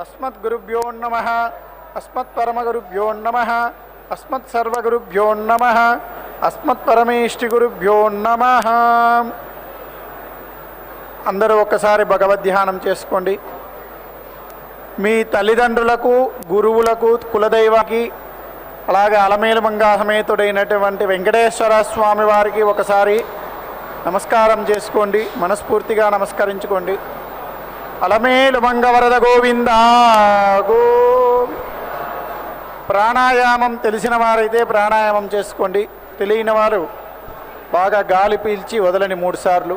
अस्मद्गुरुभ्यो नमः अस्मत्परमगुरुभ्यो नमः अस्मत्सर्वगुरुभ्यो नमः अस्मत्परमेष्टिगुरुभ्यो नमः। అందరూ ఒకసారి భగవద్ ధ్యానం చేసుకోండి. మీ తల్లిదండ్రులకు, గురువులకు, కులదైవానికి, అలాగే అలమేలు మంగా సమేతుడైనటువంటి వెంకటేశ్వర స్వామి వారికి ఒకసారి నమస్కారం చేసుకోండి. మనస్ఫూర్తిగా నమస్కరించుకోండి. అలమేలు మంగ వరద గోవింద గో. ప్రాణాయామం తెలిసిన వారైతే ప్రాణాయామం చేసుకోండి. తెలియని వారు బాగా గాలి పీల్చి వదలని 3 సార్లు.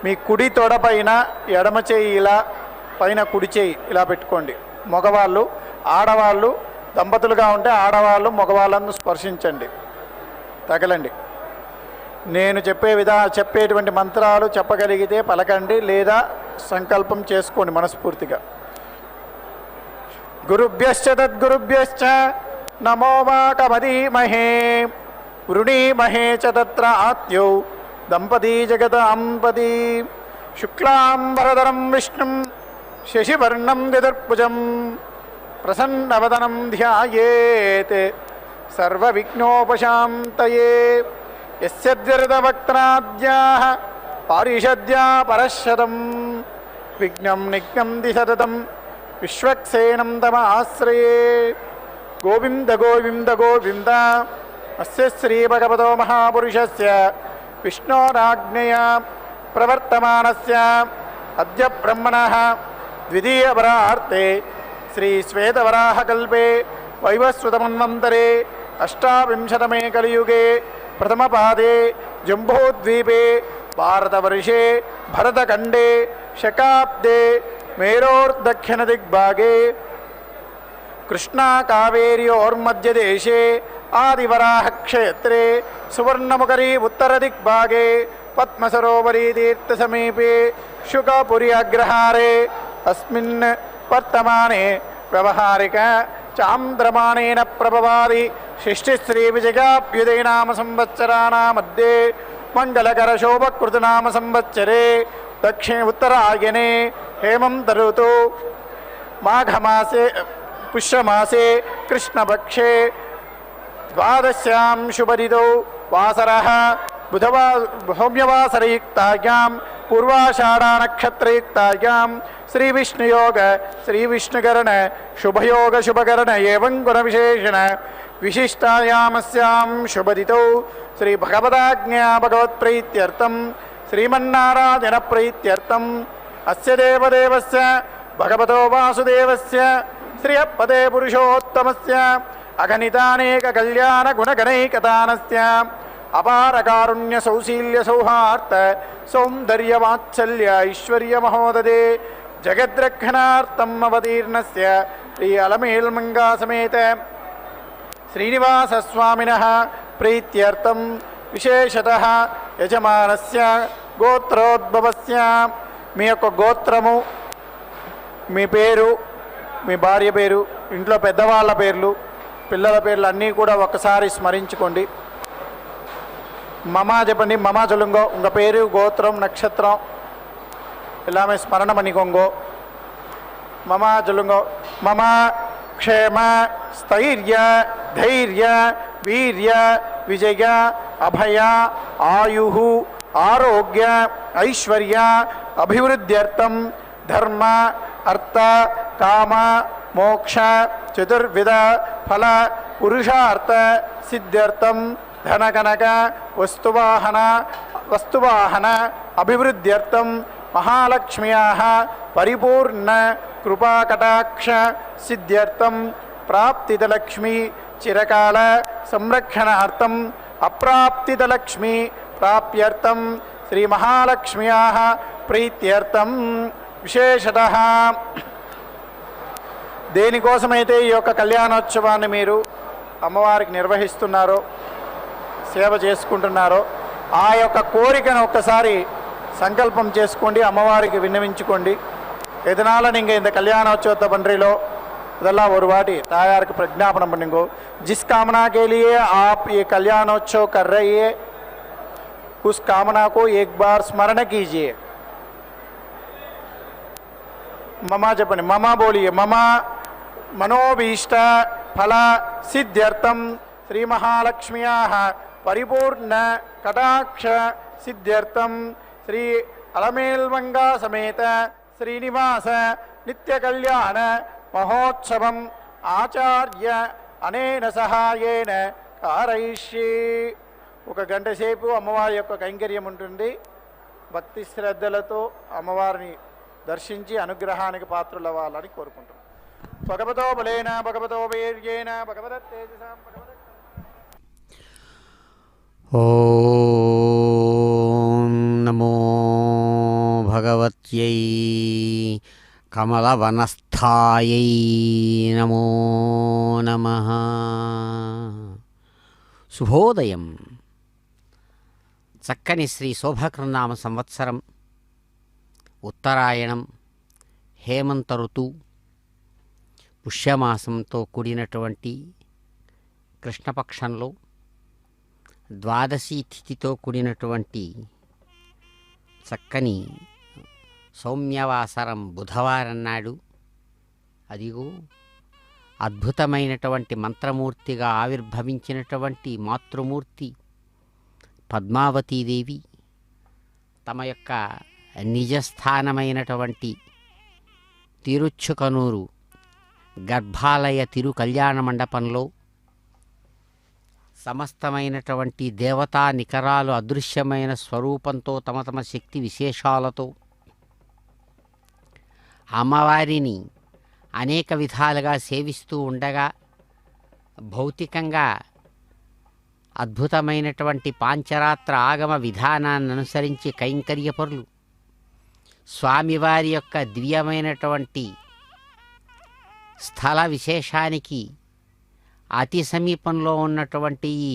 మీ కుడి తొడ పైన ఎడమ చేయి ఇలా, పైన కుడి చేయి ఇలా పెట్టుకోండి. మగవాళ్ళు, ఆడవాళ్ళు, దంపతులుగా ఉంటే ఆడవాళ్ళు మగవాళ్ళను స్పర్శించండి, తగలండి. నేను చెప్పేటువంటి మంత్రాలు చెప్పగలిగితే పలకండి, లేదా సంకల్పం చేసుకోండి మనస్ఫూర్తిగా. గురుభ్యశ్చ తద్గురుభ్యశ్చ నమో వాకమదీమహే వృణీమహే చ తత్ర ఆత్యౌ దంపతీ జగదాంపతి. శుక్లాంబరధరం విష్ణుం శశివర్ణం చతుర్భుజం ప్రసన్నవదనం ధ్యాయేత్ సర్వవిఘ్నోపశాంతయే. యస్యద్విరదవక్త్రాద్యాః పారిషద్యా పరశతం విఘ్నం నిఘ్నంతి సతతం విశ్వక్సేనం తమాశ్రయే. గోవింద గోవింద గోవింద. అస్య శ్రీ భగవతో మహాపురుషస్య విష్ణోరాజ్ఞయా ప్రవర్తమానస్య అద్య బ్రహ్మణః ద్వితీయవరార్తే శ్రీ శ్వేతవరాహకల్పే వైవస్వతమన్వంతరే అష్టావింశతమే కలియుగే ప్రథమపాదే జంబోద్వీపే భారతవర్షే భరతఖండే శకాబ్దే మేరోర్దక్షిణదిగ్భాగే కృష్ణా కావేర్యోర్మధ్యదేశే ఆదివరాహక్షేత్రే సువర్ణముఖరీ ఉత్తరదిగ్భాగే పద్మసరోవరీ తీర్థసమీపే శుకపురి అగ్రహారే అస్మిన్ వర్తమానే వ్యవహారిక చాంద్రమాణేన ప్రభవాది షష్ఠిశ్రీ విజయాభ్యుదయనామ సంవత్సరాణామధ్యే మంగళకర శోభకృతనామ సంవత్సరే దక్షిణ ఉత్తరాయణే హేమంత ఋతు మాఘమాసే పుష్యమాసే కృష్ణపక్షే ద్వాదశ్యాం శుభరితౌ వాసరః భౌమ్యవాసరయుక్తాయాం పూర్వాషాఢానక్షత్రయుక్తాయాం శ్రీవిష్ణుయోగ శ్రీవిష్ణుకరణ శుభయోగ శుభకరణ ఏవం గుణ విశేషణ విశిష్టాయామస్యాం శుభరితౌ శ్రీ భగవదాజ్ఞా భగవత్ప్రీత్యర్థం శ్రీమన్నారాయణ ప్రీత్యర్థం అస్య దేవదేవస్య భగవతో వాసుదేవస్య శ్రియపదే పురుషోత్తమస్య అగణితానేక కళ్యాణ గుణగణైకతానస్య అపారకారుణ్య సౌశీల్య సౌహార్త సౌందర్య వాత్సల్య ఐశ్వర్య మహోదదే జగద్రక్షణార్థం అవతీర్ణస్య శ్రీ అలమేల్మంగా సమేత శ్రీనివాసస్వామినః ప్రీత్యర్థం విశేషతః యజమానస్య గోత్రోద్భవస్య మీ యొక్క గోత్రము, మీ పేరు, మీ భార్య పేరు, ఇంట్లో పెద్దవాళ్ళ పేర్లు, పిల్లల పేర్లు అన్నీ కూడా ఒకసారి స్మరించుకోండి. మమ చెప్పండి. మమ சொல்லுங்கோ. உங்கள் பேரு, கோத்திரம், நட்சத்திரம் எல்லாமே ஸ்மரணம் பண்ணிக்கோங்கோ. மம சொல்லுங்கோ. மம க்ஷேம ஸ்தைர்ய தைர்ய வீர்ய విజయ అభయ ఆయు ఆరోగ్య ఐశ్వర్య అభివృద్ధ్యర్థం ధర్మ అర్థ కామ మోక్ష చతుర్విధ ఫల పురుషార్థ సిద్ధ్యర్థం ధనకనక వస్తువాహన అభివృద్ధ్యర్థం మహాలక్ష్మ్యాః పరిపూర్ణ కృపాకటాక్ష సిద్ధ్యర్థం ప్రాప్తిదలక్ష్మి చిరకాల సంరక్షణార్థం అప్రాప్తిదలక్ష్మి ప్రాప్త్యర్థం శ్రీ మహాలక్ష్మ్యాః ప్రీత్యర్థం విశేషతః. దేనికోసమైతే ఈ యొక్క కళ్యాణోత్సవాన్ని మీరు అమ్మవారికి నిర్వహిస్తున్నారో, సేవ చేసుకుంటున్నారో, ఆ యొక్క కోరికను ఒక్కసారి సంకల్పం చేసుకోండి, అమ్మవారికి విన్నవించుకోండి. எதனால நீங்கள் இந்த கல்யாணோற்சவத்தை பண்ணுறீங்களோ இதெல்லாம் ஒரு वाटी तायार को प्रज्ञापन बनेंगो. जिस कामना के लिए आप ये कल्याणोत्सव कर रही है उस कामना को एक बार स्मरण कीजिए. మమ చెప్పండి. మమ బోలియే. మమ మనోభీష్ట ఫల సిద్ధ్యర్థం శ్రీ మహాలక్ష్మ్యాః పరిపూర్ణ కటాక్ష సిద్ధ్యర్థం శ్రీ అలమేల్మంగా సమేత శ్రీనివాస నిత్య కళ్యాణ మహోత్సవం ఆచార్య అనేన సహాయేన కారయిష్యే. 1 గంట సేపు అమ్మవారి యొక్క కైంకర్యం ఉంటుంది. భక్తి శ్రద్ధలతో అమ్మవారిని దర్శించి అనుగ్రహానికి పాత్రులవ్వాలని కోరుకుంటున్నాం. భగవతో బలేన భగవతో వీర్యేణ భగవత్ తేజసాం భగవత్. ఓం నమో భగవత్యై కమలవనస్థాయై నమో నమః. శుభోదయం. చక్కని శ్రీ శోభకృన్నామ సంవత్సరం, ఉత్తరాయణం, హేమంత ఋతువు, పుష్యమాసంతో కూడినటువంటి కృష్ణపక్షంలో ద్వాదశి తిథితో కూడినటువంటి చక్కని సౌమ్యవాసరం బుధవారం నాడు అదిగో అద్భుతమైనటువంటి మంత్రమూర్తిగా ఆవిర్భవించినటువంటి మాతృమూర్తి పద్మావతీదేవి తమ యొక్క నిజస్థానమైనటువంటి తిరుచ్చుకనూరు గర్భాలయ తిరు కళ్యాణ మండపంలో సమస్తమైనటువంటి దేవతా నికరాలు అదృశ్యమైన స్వరూపంతో తమ తమ శక్తి విశేషాలతో అమ్మవారిని అనేక విధాలుగా సేవిస్తూ ఉండగా భౌతికంగా అద్భుతమైనటువంటి పాంచరాత్ర ఆగమ విధానాన్ని అనుసరించి కైంకర్యపరులు స్వామివారి యొక్క దివ్యమైనటువంటి స్థల విశేషానికి అతి సమీపంలో ఉన్నటువంటి ఈ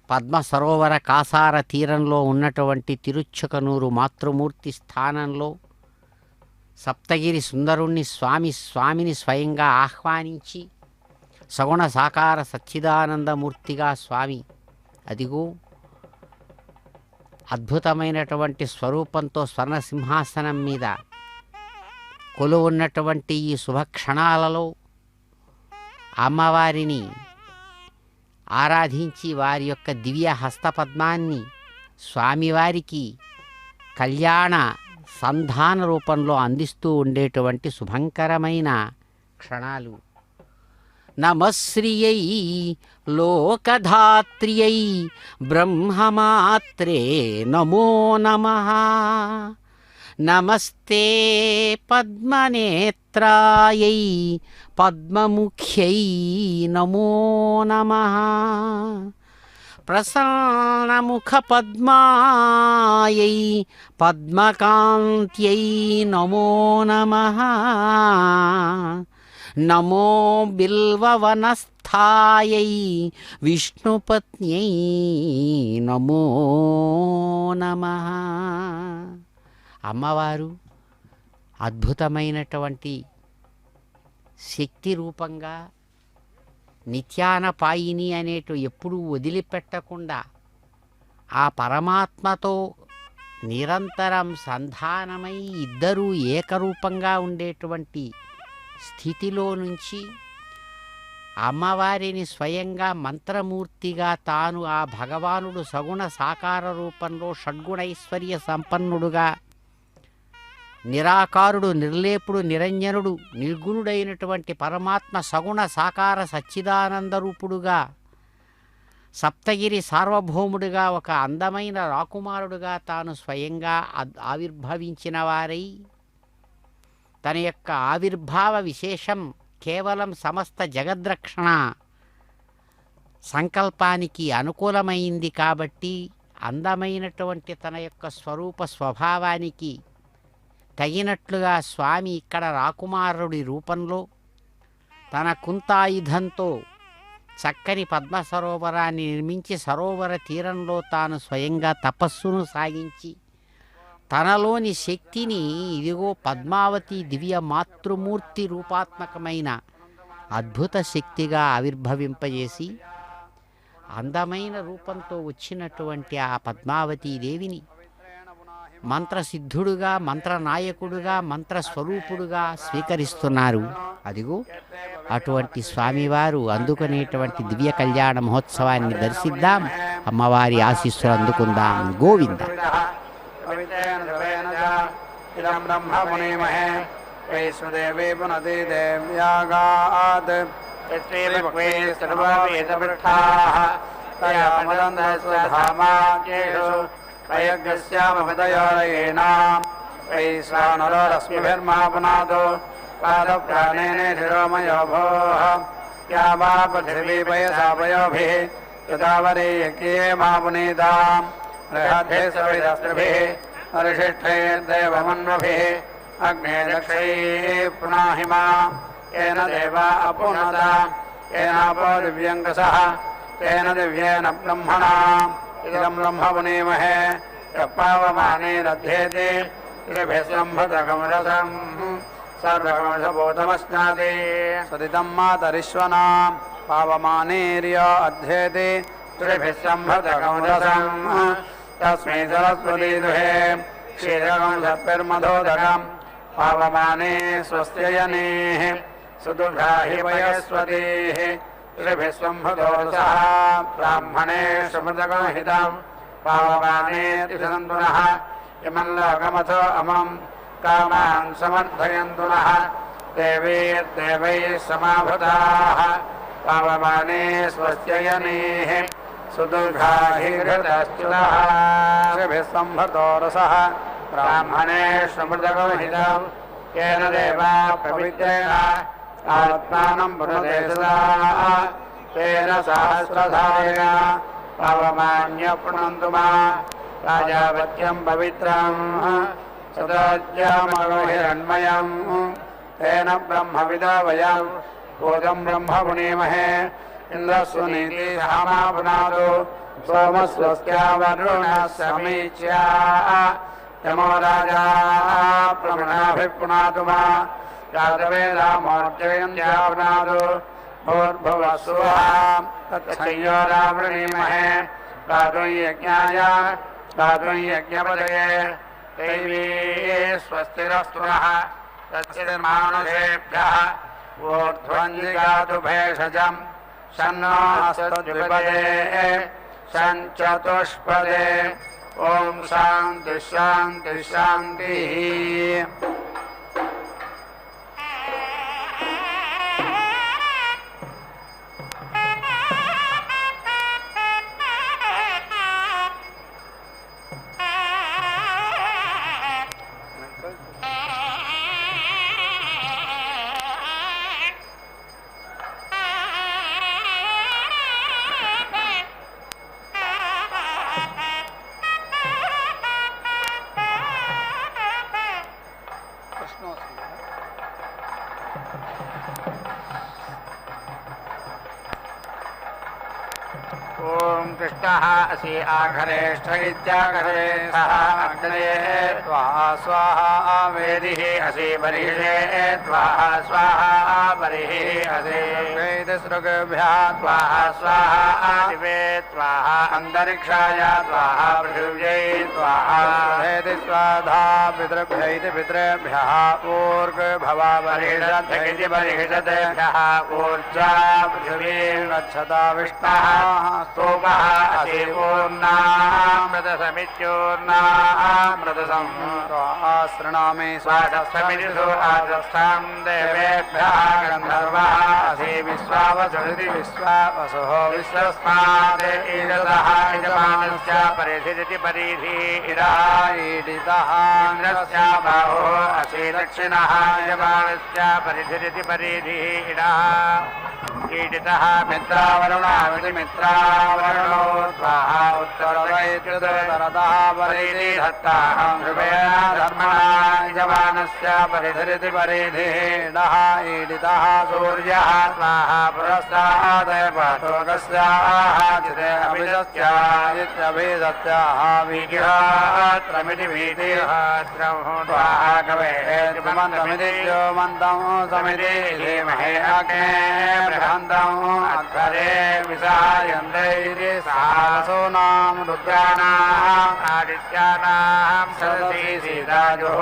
పద్మ సరోవర కాసార తీరంలో ఉన్నటువంటి తిరుచ్చుకనూరు మాతృమూర్తి స్థానంలో సప్తగిరి సుందరుణ్ణి స్వామిని స్వయంగా ఆహ్వానించి సగుణ సాకార సచ్చిదానందమూర్తిగా స్వామి అదిగో అద్భుతమైనటువంటి స్వరూపంతో స్వర్ణ సింహాసనం మీద కొలువున్నటువంటి ఈ శుభక్షణాలలో అమ్మవారిని ఆరాధించి వారి యొక్క దివ్య హస్తపద్మాన్ని స్వామివారికి కళ్యాణ సంధాన రూపంలో అందిస్తూ ఉండేటువంటి శుభంకరమైన క్షణాలు. నమశ్రియై లోకధాత్ర్యై బ్రహ్మమాత్రే నమో నమః. నమస్తే పద్మనేత్రాయై పద్మముఖ్యై నమో నమః. ప్రసన్నముఖపద్మాయై పద్మకాంత్యై నమో నమః. నమో బిల్వవనస్థాయై విష్ణుపత్న్యై నమో నమః. అమ్మవారు అద్భుతమైనటువంటి శక్తి రూపంగా నిత్యానపాయిని అనేటు ఎప్పుడూ వదిలిపెట్టకుండా ఆ పరమాత్మతో నిరంతరం సంధానమై ఇద్దరూ ఏకరూపంగా ఉండేటువంటి స్థితిలో నుంచి అమ్మవారిని స్వయంగా మంత్రమూర్తిగా తాను ఆ భగవానుడు సగుణ సాకార రూపంలో షడ్గుణైశ్వర్య సంపన్నుడుగా నిరాకారుడు నిర్లేపుడు నిరంజనుడు నిర్గుణుడైనటువంటి పరమాత్మ సగుణ సాకార సచ్చిదానందరూపుడుగా సప్తగిరి సార్వభౌముడుగా ఒక అందమైన రాకుమారుడుగా తాను స్వయంగా ఆవిర్భవించిన వారై తన యొక్క ఆవిర్భావ విశేషం కేవలం సమస్త జగద్రక్షణ సంకల్పానికి అనుకూలమైంది కాబట్టి అందమైనటువంటి తన యొక్క స్వరూప స్వభావానికి తగినట్లుగా స్వామి ఇక్కడ రాకుమారుడి రూపంలో తన కుంతాయుధంతో చక్కని పద్మ సరోవరాన్ని నిర్మించి సరోవర తీరంలో తాను స్వయంగా తపస్సును సాగించి తనలోని శక్తిని ఇదిగో పద్మావతి దివ్య మాతృమూర్తి రూపాత్మకమైన అద్భుత శక్తిగా ఆవిర్భవింపజేసి అందమైన రూపంతో వచ్చినటువంటి ఆ పద్మావతీ దేవిని మంత్రసిద్ధుడుగా, మంత్రనాయకుడుగా, మంత్రస్వరూపుడుగా స్వీకరిస్తున్నారు. అదిగో అటువంటి స్వామివారు అందుకునేటువంటి దివ్య కళ్యాణ మహోత్సవాన్ని దర్శిద్దాం, అమ్మవారి ఆశీస్సులు అందుకుందాం. గోవింద. ఇదం బ్రహ్మ మునిమహే వైష్ణదేవి పునతి దేవ్యాగాత్ సర్వవేదవృక్షాః తయామదంధస్వధామాకేషు వయగ్స్యామపదయోరయేణాం వైశ్వానరోరశ్మిభిర్మా పునాదో పాదప్రాణేన శిరోమయో భోః యా వా పృథివీ పయసా పయోభిః తదావరీయజ్ఞే మా పునీతాం బృహద్భిः సవిదస్త్రిభిः ऋषिष्ठैर्देवमन्वभिः अग्ने दक्षैः पुनाहि माम् येन देवा अपुनता येनापो दिव्यङ्कसः तेन दिव्येन ब्रह्मणा इदं ब्रह्म पुनीमहे यः पावमानेरध्येति ऋभिः सम्भृतकमरसम् सर्वकमशभूतमस्नाति सदिदं मातरिश्वनां पावमानेर्य अध्येति ऋभिः सम्भृतकमरसम् तस्मै सरस्वती दुहे क्षीरकं सत्पिर्मधोदकं पावमाने स्वस्त्ययनेः सुदुर्गाहि वयस्वतीः ऋभिः सम्भृतोरसः ब्राह्मणे सुमृतकहितं पावमाने तिसन्तु नः इमं लोकमथो अमं कामान् समर्थयन्तु नः देवैर्देवैः समाभृताः पावमाने स्वस्त्ययनेः सुदुर्गाहि घृतश्च्युतः ऋभिः सम्भृतोरसः ब्राह्मणे समृतकहितं येन देवा पवित्रेण आत्मानं पुनते सदा तेन सहस्रधारेण पावमान्यपुनन्तु मा राजावत्यं पवित्रं सदाज्ञामहिरण्मयं तेन ब्रह्मविदा वयं भूतं ब्रह्म पुनीमहे इन्द्रस्वनीति हामा पुनादो सोमस्वस्त्या वरुणः समीच्या यमो राजा प्रमणाभिः पुनातु मा यादवेदामोर्जयन्त्या पुनादो भूर्भुवः सुवः तत्संयोरावृणीमहे गातुं यज्ञाय गातुं यज्ञपदये दैवी स्वस्तिरस्तु नः तच्चिन्मानुषेभ्यः ऊर्ध्वं जिगातु भेषजम् शन्नो हस्तद्विपदे शञ्चतुष्पदे ॐ शान्ति शान्ति शान्तिः ॐ कृष्णः असि आघरेष्ठ इत्याघरे सः अग्नये त्वाहा स्वाहा वेदिः असि बर्हिषे त्वाहा स्वाहा बर्हिः असि वेदसृगभ्यः त्वाहा स्वाहा दिवे त्वाहा अन्तरिक्षाय त्वाहा पृथिव्यै त्वाहा वेदि स्वाधा पितृभ्यैति पितृभ्यः ऊर्ध्वभवा बर्हिषद्भ्यैति बर्हिषद्भ्यः ऊर्जा पृथिवीं गच्छता विष्णः स्तोमः असि पूर्णामृतसमित्योर्नामृतसंश्रणामि स्वाशस्त्रमितिषु आजस्थां देवेभ्यः गन्धर्वः असि विश्वावसुरिति विश्वावसुः विश्वस्मात् ईदतः यजमानस्य परिधिरिति परिधिरः ईडितः इन्द्रस्य बाहुः असि दक्षिणः यजमानस्य परिधिरिति परिधिरः ईडितः मित्रावरुणाविति मित्रावरुणो त्वाहा उत्तरतः परिधिधत्ताहं हृदया धर्मणा यजमानस्य परिधिरिति परिधिः ईडितः सूर्यः त्वाहा पुरस्तादय पातोकस्याः चिते अभिदस्यादित्यभिदस्याः वीतिहात्रमिति वीतिहात्रं त्वाहा कवेः सुमन्तमिति ज्योमन्तं समिति धीमहि अग्ने बृहन्तम् अध्वरे विसायन्ते इति सासूनां रुद्राणाम् आदित्यानां सरसी सीतायोः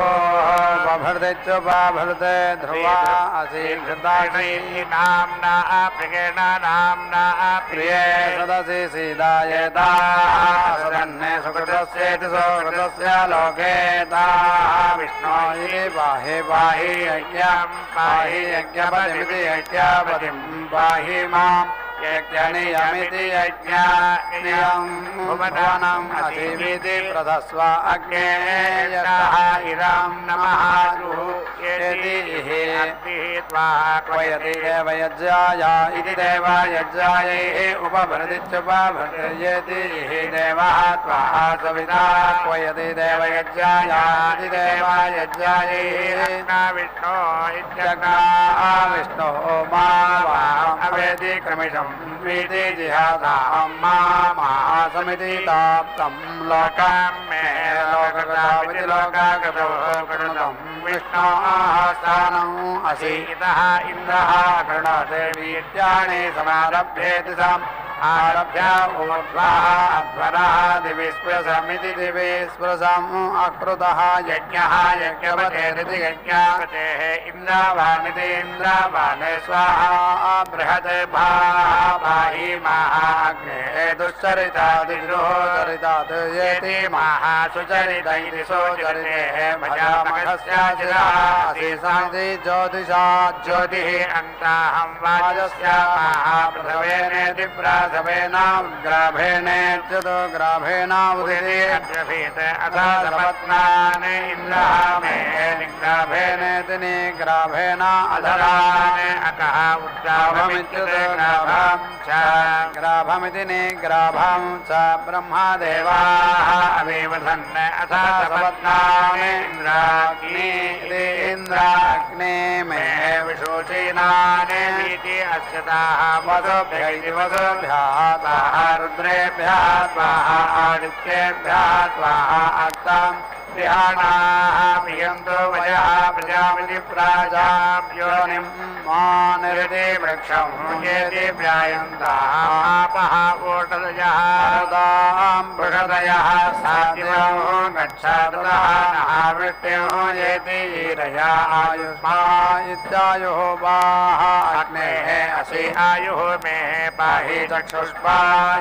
बभृते ध्रुवा असि घृतासि नाम्ना प्रियेण नाम्ना प्रिये सदसि सीतायेताः सुरन्ने सुकृतस्येति सुकृतस्य लोके ताः विष्णो इति पाहि पाहि यज्ञं पाहि यज्ञपतिमिति यज्ञपतिं पाहि माम् यज्ञनियमिति यज्ञनियं भुवनम् असीमिति प्रथस्व अग्ने यतः इदं नमः त्वयति देवयज्ञाय इति देवयज्ञायै उपभृतिच्युपभृत्येति देवः त्वः सविता त्वयति देवयज्ञाय इति देवयज्ञायै विष्णो इत्यग्ना विष्णोः मा अवेदि क्रमिशम् द्विति जिहासां मासमिति ताप्तं लोकं मे लोककृताविति लोकाकृतो कृतं विष्णोः स्थानम् असि इतः इन्द्रः कृणोति वीर्याणि समारभ्येति साम् आरभ्य ऊर्ध्वः अध्वरः दिवि स्पृशमिति दिवि स्पृशम् अकृतः यज्ञः यज्ञपतेरिति यज्ञपतेः इन्द्रावानिति इन्द्रावाने स्वाहा बृहत् भाहि महाग्ने दुश्चरितादिदुश्चरितात् येति महा सुचरित इति सुचरितेः भजामघस्यासिसान्ति ज्योतिषा ज्योतिः अन्ताहं वाजस्य महापृथवेनेति प्राथवेन ग्राभेणेत्युतो ग्राभेण उदिते अग्रभीत अथा सपत्नानि इन्द्रः मे निग्राभेणेति निग्राभेण अधरान् अकः उद्ग्राभमित्युतो ग्राभं च ग्राभमिति निग्राभं च ब्रह्मदेवाः अविवधन् अथा सपत्नानि इन्द्राग्नि इन्द्राग्ने मे विशोचीनानि इति अस्यताः वसुभ्य इति वसुभ्यः त्वाः रुद्रेभ्यः त्वाः आदित्येभ्यः त्वाः अक्तां गृहाणाः प्रियन्तो वयः प्रजामिति प्राजाभ्योनिं मा निरति वृक्षं येति व्यायन्ताः आपः ओषधयः हृदां बृहदयः सात्वं गच्छातः नः वृष्ट्यो येति ईरया आयुष्मा इत्यायुः वाः अग्नेः असि आयुः मे पाहि चक्षुष्पा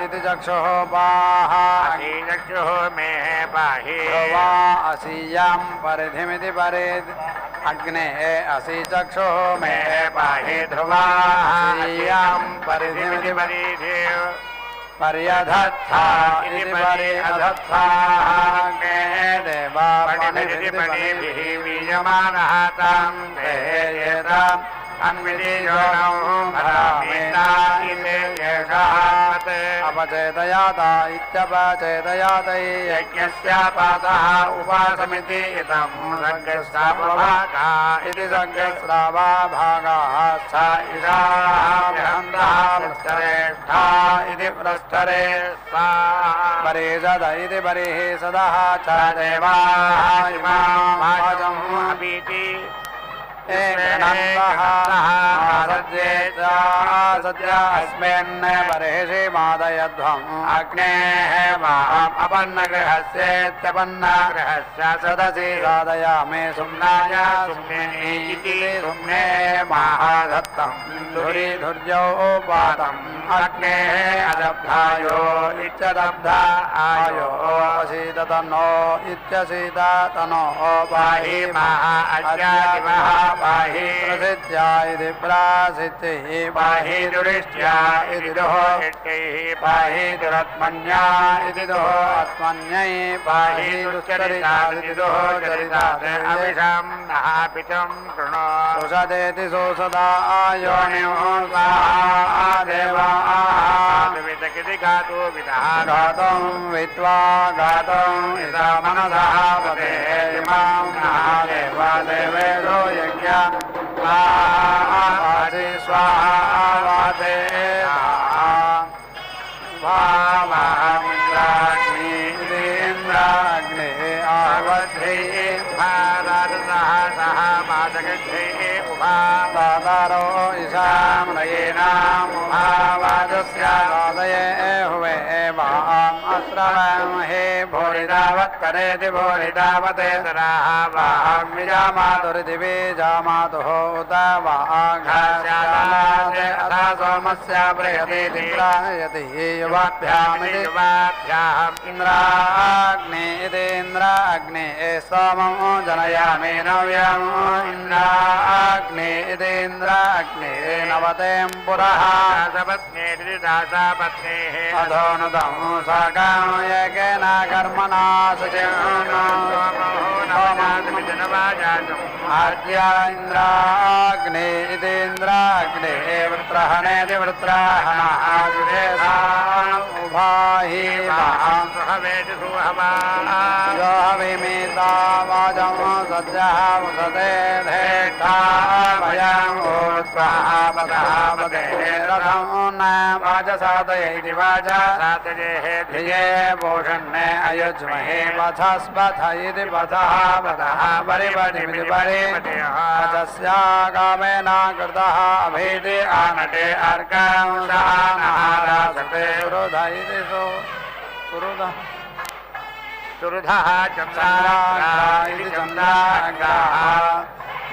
इति चक्षुः वाः असि चक्षुः मे पाहि असीयां परिधिमिति परिधि अग्नेः असि चक्षुः मे पाहि ध्रुवासीयां परिधिमिति परिधि पर्यधत्था इति पर्यधत्थाग्ने देवा पणिभिः पणिभिः बीजमानः तां देयेताम् अन्विति योनौ भरामेना इति एषः अपचेदयाता इत्यपचेदयातै यज्ञस्यापातः उपासमिति इदं सर्गस्रावभागः इति सर्गस्रावा भागाः स इषाः बृहन्तः प्रस्तरेष्ठा इति प्रस्तरे सा परिषद इति परिषदः च देवाः इमां वाचम् अपीति सद्य अस्मिन् बर्हिषि मादयध्वम् अग्नेः माम् अपन्नगृहस्येत्यपन्नगृहस्य सदसि साधयामि सुम्नाय सुम्ने इति सुम्ने महाधत्तं धुरि धुर्यौ पातम् अग्नेः अदब्धायो इत्यदब्धा आयो असीत तनो इत्यसीत तनो पाहि महा अज्ञातिमः पाहि प्रसिद्ध्या इति प्रासिद्धिः पाहि दुरिष्ट्या इति दोः इष्टैः पाहि दुरात्मन्या इति दोः आत्मन्यै पाहि दुश्चरितात् इति दोः चरितात् अविषं नः पिचं कृणो सुषदेति सुसदा योनिः स्वाहा देवाः विदकिति गातो विदः गातं विद्वा गातं इदा मनसः पदे इमां नः देवा देवेदो यज्ञ स्वाहावादे स्वाहावादे भावामिन्द्राग्नि इन्द्राग्ने आवध्यै भारतः सह दातारो ईशामनयेनामुभावाजस्यादये हुवे वाम् अस्रवमहे भूरिदावत्करेति भूरिदावते वाहमिजामातुरिदिवे जामातुः उत वाघास्यालादे अथा सोमस्य प्रयति प्रायति युवाभ्यामिति युवाभ्याम् इन्द्राग्ने इदेन्द्राग्ने सोमो जनयामि नव्यम् इन्द्राग्ने इदेन्द्राग्ने नवतें पुरः सपत्ने दासापत्नेः अधोनुदं साकां यज्ञेन कर्मणा आद्य इन्द्राग्ने इदेन्द्राग्ने वृत्रहणेति वृत्रहण उभाहि यो हविमेता वाजं सज्जः उषते धेष्ठा भयम् ऊर्ध्वपदे रथं न वाजसादयैति वाजा सातजेः धिये भूषण्ये अयुज्महे वधस्पथ इति वधः वधः परिपटिमिति परिपटिः वधस्या कामेन कृतः अभेदे आनटे अर्कं सः नहारासते सुरुध इति सुरुधः सुरुधः चन्द्राग्रा इति चन्द्राग्राः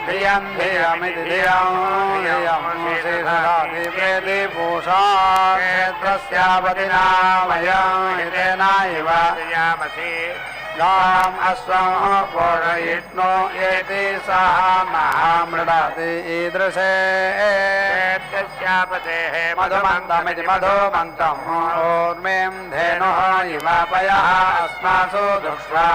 धियं धियमिति धियं धियं शेषरादि प्रेति पूषा क्षेत्रस्यापतिना वयं हितेनैव गाम् अश्वं पोषयिष्णो एति सः नः मृडति ईदृशे क्षेत्रस्यापतेः मधुमन्तमिति मधुमन्तम् ऊर्मिं धेनुः इवापयः अस्मासु दुष्वा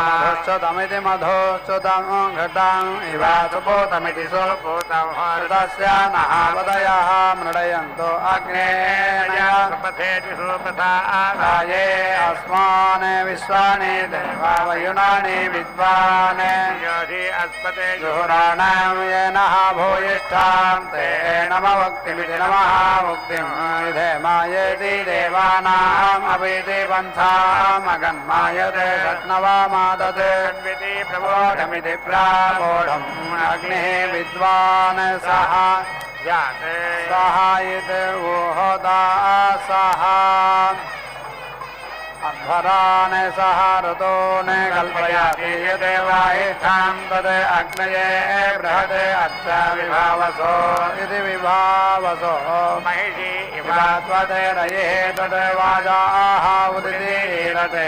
दुष्टमिति मधुच्युतं घटम् इव सुपूतमिति सुपूतं हृदस्य नः पदयः मृडयन्तु अग्नेयपथेति सुपथा आगाये अस्मान् विश्वानि देवा वयुनानि विद्वान् योधि अस्पते जुहुराणां येनः भूयिष्ठां ते नमः मुक्तिमिति नमः मुक्तिं विधेमायति देवानाम् अपीति पन्थाम् अगन्मायते षट्नवमादते प्रबोधमिति प्राबोधम् अग्निः विद्वान् सः सहायित वोहदा सः अध्वरान् सह ऋतून् कल्पयाति यदेवाहिष्ठां तद् अग्नये बृहदे अच्छ विभावसो इति विभावसो महिषी इवात्वते रयेः तद् वाजाः उदितीरते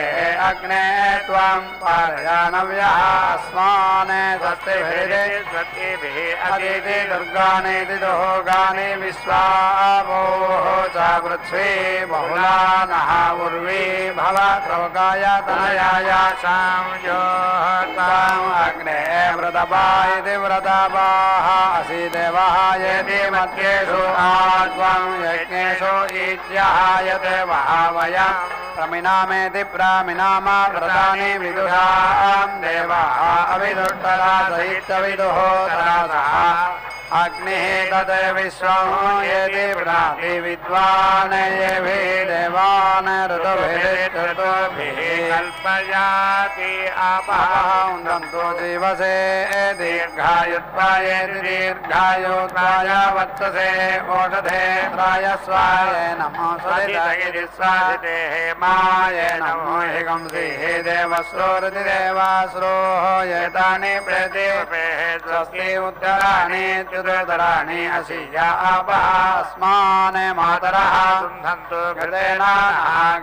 अग्ने त्वां पारयानव्यः अस्मान् स्वस्तिभिः अदिति दुर्गानीति दुहोगानि विश्वावोः च पृथ्वी बहुला नः उर्वी भवत्रौकाय तनयाय संयोक्ताम् अग्ने व्रतपा इति व्रतपाः असि देवः यदि मध्येषु आत्वं यज्ञेषु ईज्यहायते वहावयं प्रमिनामेति प्रामिनाम व्रतानि विदुषां देवाः अविदुष्टरा सहितविदुः तरासः अग्निः तद् विश्वं यदि वृणाति विद्वान् येभिः देवान् ऋतुभिः कल्पयाति आपः उन्दन्तु जीवसे दीर्घायुत्वायेति दीर्घायुत्वाय वत्ससे ओषधे त्रायस्वाय नमो स्वदिते स्वादिते हेमाय नमो हिगंसिः देवस्रोरिति देवास्रोः एतानि प्रदेवेः स्वस्ति उत्तराणि ृतराणि अशिया आपः अस्मान् मातरः सुन्धन्तु घृतेन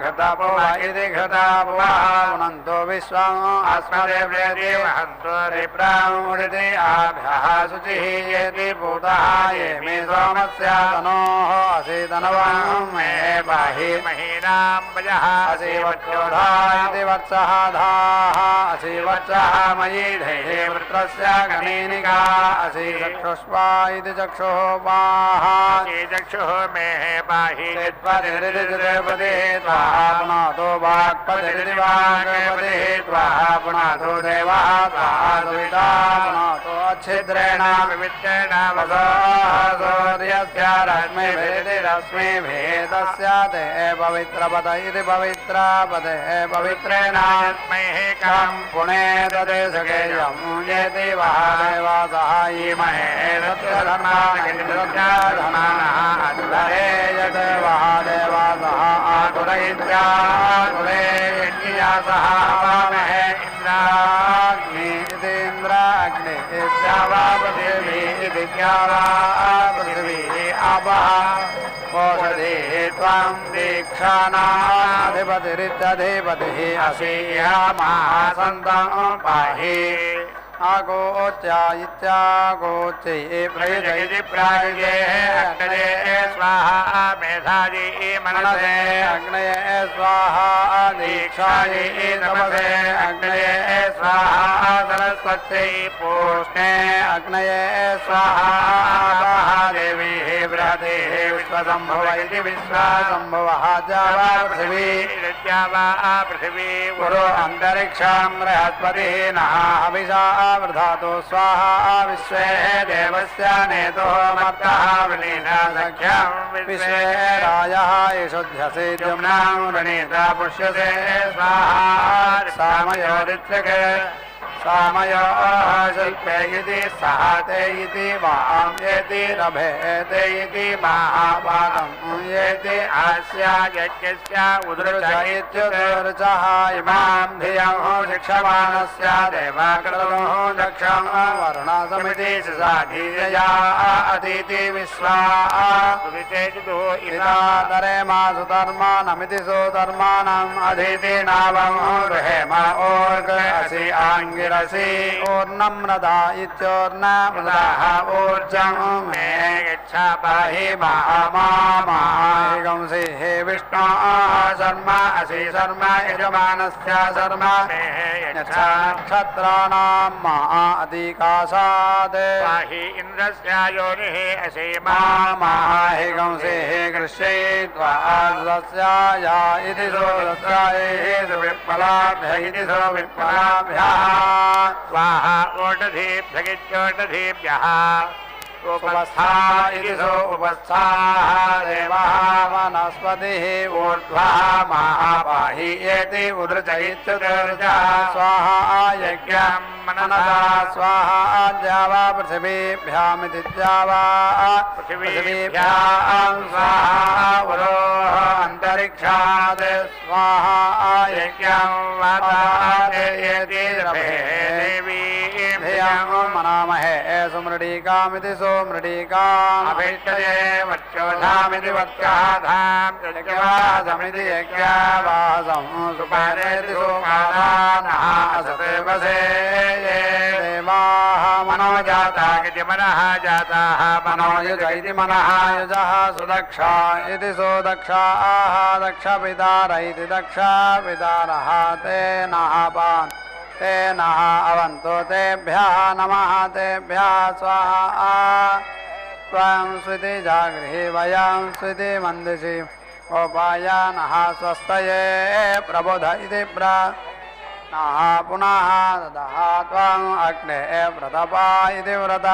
घृतपुव इति घृतपुवः पुनन्तु विश्वम् अस्मदेव्येति वहन्तु रिप्रामुदिति आभ्यः शुचिः येति पूतः ये मे सोमस्य तनोः असि तनवं मे पाहि महीनां वयः असि वच्चोधा इति वत्सः धाः असि वत्सः मयि धेः वृत्रस्य गणेनिका असि चक्षुष्पा इति चक्षुः वाहा चक्षुः मे पाहि चित्पतिरिति स्वाहा पुनातो वाक्पतिरिति वाक्पतिः स्वाहा पुनातो देवः स्वाहा सुविता पुनातो अच्छिद्रेण विवित्रेण सूर्यस्य रश्मिभिरिति रश्मिभेदस्य ते पवित्रपद इति पवित्रपदे पवित्रेण कं पुणे तदे सखेयं येति वहादेवा सहायीमहे सत्यधर्मानः यत् वहादेवा सह आतुरैत्यातुरे यज्ञया सह हवामहे इन्द्राग्नि इति इन्द्राग्नि इत्यावा पृथिवी इति द्यावा पृथिवी आपः ओषधि त्वं दीक्षाणाधिपतिरित्यधिपतिः असि महासन्तं पाहि आगोच्या इत्यागोच्ये प्रयुजयति प्रायुजे अग्नये स्वाहा मेधायै मनसे अग्नये स्वाहा दीक्षायै तमसे अग्नये स्वाहा सरस्वत्यै पूष्णे अग्नये स्वाहा देवी बृहते विश्वसम्भव इति विश्वसम्भवः जावा पृथिवी पृथिवी गुरु अन्तरिक्षं बृहस्पतिः नः हविषा वृधातो स्वाहा विश्वे देवस्य नेतो मत्तः वृणीता सख्यं विश्वे रायः यशोध्यसे द्युम्नां वृणीता पुष्यसे स्वाहा सामयोरित्यके सामयो शिल्पे इति सहते इति वां येति रभेते इति महापादं येति आस्य यज्ञस्य उदृच इत्युदृचः इमां धियं शिक्षमाणस्य देवाकृतोः दक्षं वरुणसमिति साधीयया अतीति विश्वा इदातरे मासु धर्मानमिति सुधर्माणम् अधीति नावं रुहेम ऊर्ग असि आङ्गिरसि ऊर्णमृदा इत्योर्णमृदाः ऊर्जं मे गच्छा पाहि मामामागंसि हे विष्णु शर्मा असि शर्मा यजमानस्य शर्मा यच्छा नक्षत्राणां मा अधिकाशात् पाहि इन्द्रस्य योनिः असि मामाहिगंसि हे कृष्यै त्वादस्याया इति सोदस्यायेषु विप्लवाभ्य इति सो विप्लवाभ्यः स्वाहा ओषधीभ्यगित्योषधीभ्यः उपस्था इति सो उपस्थाः देवः वनस्पतिः ऊर्ध्वः महापाहि येति उदृच इत्युदृचः स्वाहा यज्ञं मनसा स्वाहा द्यावा पृथिवीभ्यामिति द्यावा पृथिवीभ्यां स्वाहा उरोः अन्तरिक्षात् स्वाहा यज्ञं वातायति रभे मनामहे सुमृडीकामिति सुमृडीकाम् अभिष्टये वच्चोधामिति वत्याधाम् यज्ञवासमिति यज्ञवासं सुपारेति सुपादानः असते वसे ये देवाः मनो जाता इति मनः जाताः मनो युज इति मनः युजः सुदक्षा इति सुदक्षाः दक्षपितार इति दक्षपितारः ते नः पान् ते नः अवन्तो तेभ्यः नमः तेभ्यः स्वाहा त्वं स्विति जागृहि वयं स्विति मन्दसि गोपायानः स्वस्तये प्रबोध इति नः पुनः ददः त्वम् अग्ने व्रतपा इति व्रत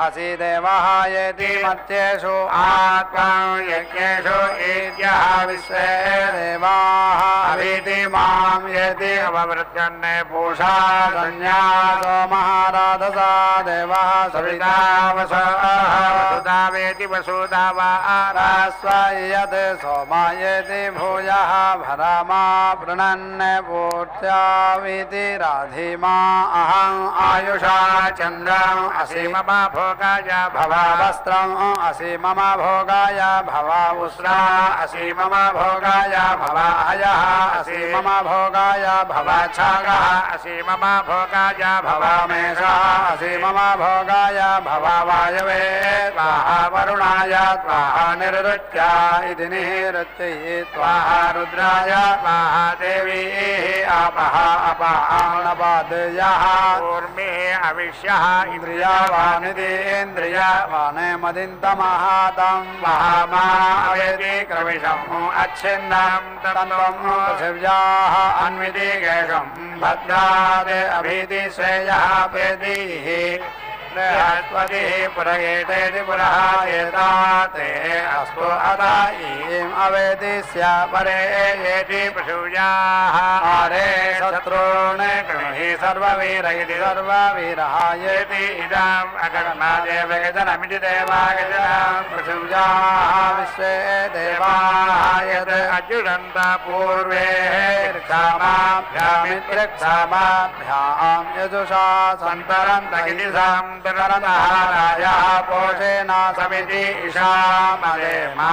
असि देवः येति मत्येषु आत्मं यज्ञेषु ईद्यः विश्वे देवाः अवीति मां येति अववृत्यन् पूषा संज्ञा सोमहाराधसा देवः सविता वसुदावेति वसुदावा रास्वयत् सोमायेति भूयः भरमा पृणन् पूर्त्याविति राधिमा अहम् आयुषा चन्द्रम् असि मम भोगाय भव वस्त्रम् असि मम भोगाय भव उष्णा असि मम भोगाय भव अयः असि मम भोगाय भव छागः असि मम भोगाय भव मेषः असि मम भोगाय भव वायवे स्वाहा वरुणाय स्वाहा निरुच्या इति निरुच्यै स्वाहा रुद्राय स्वाहा देवी आपः अपानपादयः ऊर्मिः अविष्यः इन्द्रियावानिति మహీంద్రియ వానే మదింతమహాతం మహామా అవేది క్రవిషం అచ్ఛిన్నం తంత్రం పృథివ్యాః అన్విదిగేషం భద్రాదే అభిధి శ్రేయః పేదీః బృహస్పతి పురగేతేతి పురః ఏతాతే అస్తు అత ఈం అవేదిస్య పరే ఏతి పశూయాః ఆరే శత్రుణ్ కృణుః సర్వవీరైతి సర్వవీరాయేతి ఏతి ఇదం అకర్ణాదేవగజనమితి దేవాగజనం పృథివ్యాః విశ్వే దేవాః యత్ అజుడంత పూర్వే క్షామాభ్యామిత్రక్షామాభ్యాం యజుషా సంతరంత ఇతి సంతరంతః రాజః పోషేణ సమితి ఇషామదేమా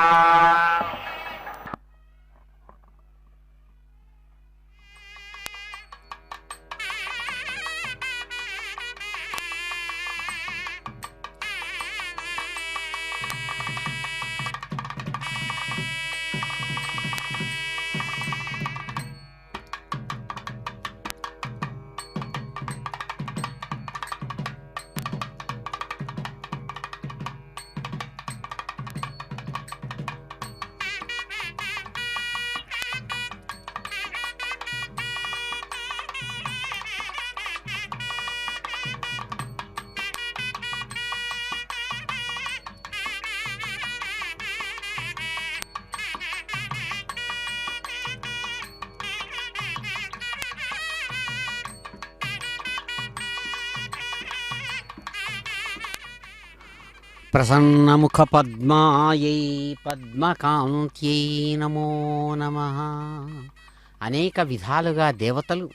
ప్రసన్నముఖపద్మాయై పద్మకాంత్యై నమో నమః. అనేక విధాలుగా దేవతలు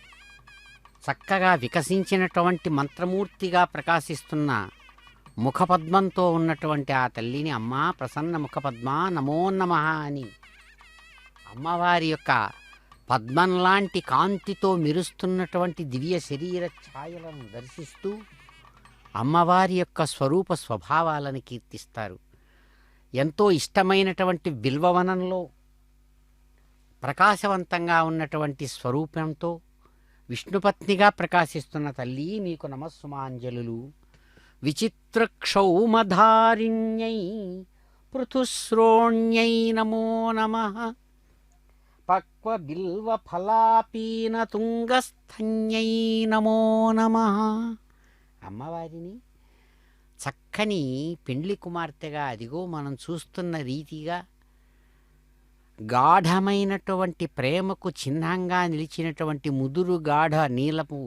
చక్కగా వికసించినటువంటి మంత్రమూర్తిగా ప్రకాశిస్తున్న ముఖపద్మంతో ఉన్నటువంటి ఆ తల్లిని అమ్మా ప్రసన్న ముఖపద్మా నమో నమః అని అమ్మవారి యొక్క పద్మంలాంటి కాంతితో మెరుస్తున్నటువంటి దివ్య శరీర ఛాయలను దర్శిస్తూ అమ్మవారి యొక్క స్వరూప స్వభావాలను కీర్తిస్తారు. ఎంతో ఇష్టమైనటువంటి బిల్వవనంలో ప్రకాశవంతంగా ఉన్నటువంటి స్వరూపంతో విష్ణుపత్నిగా ప్రకాశిస్తున్న తల్లి నీకు నమస్సుమాంజలులు. విచిత్రక్షౌమధారిణ్యై పృథుశ్రోణ్యై నమో నమః. పక్వ బిల్వ ఫలాపీన తుంగస్థన్యై నమో నమః. అమ్మవారిని చక్కని పెండ్లి కుమార్తెగా అదిగో మనం చూస్తున్న రీతిగా గాఢమైనటువంటి ప్రేమకు చిహ్నంగా నిలిచినటువంటి ముదురు గాఢ నీలపు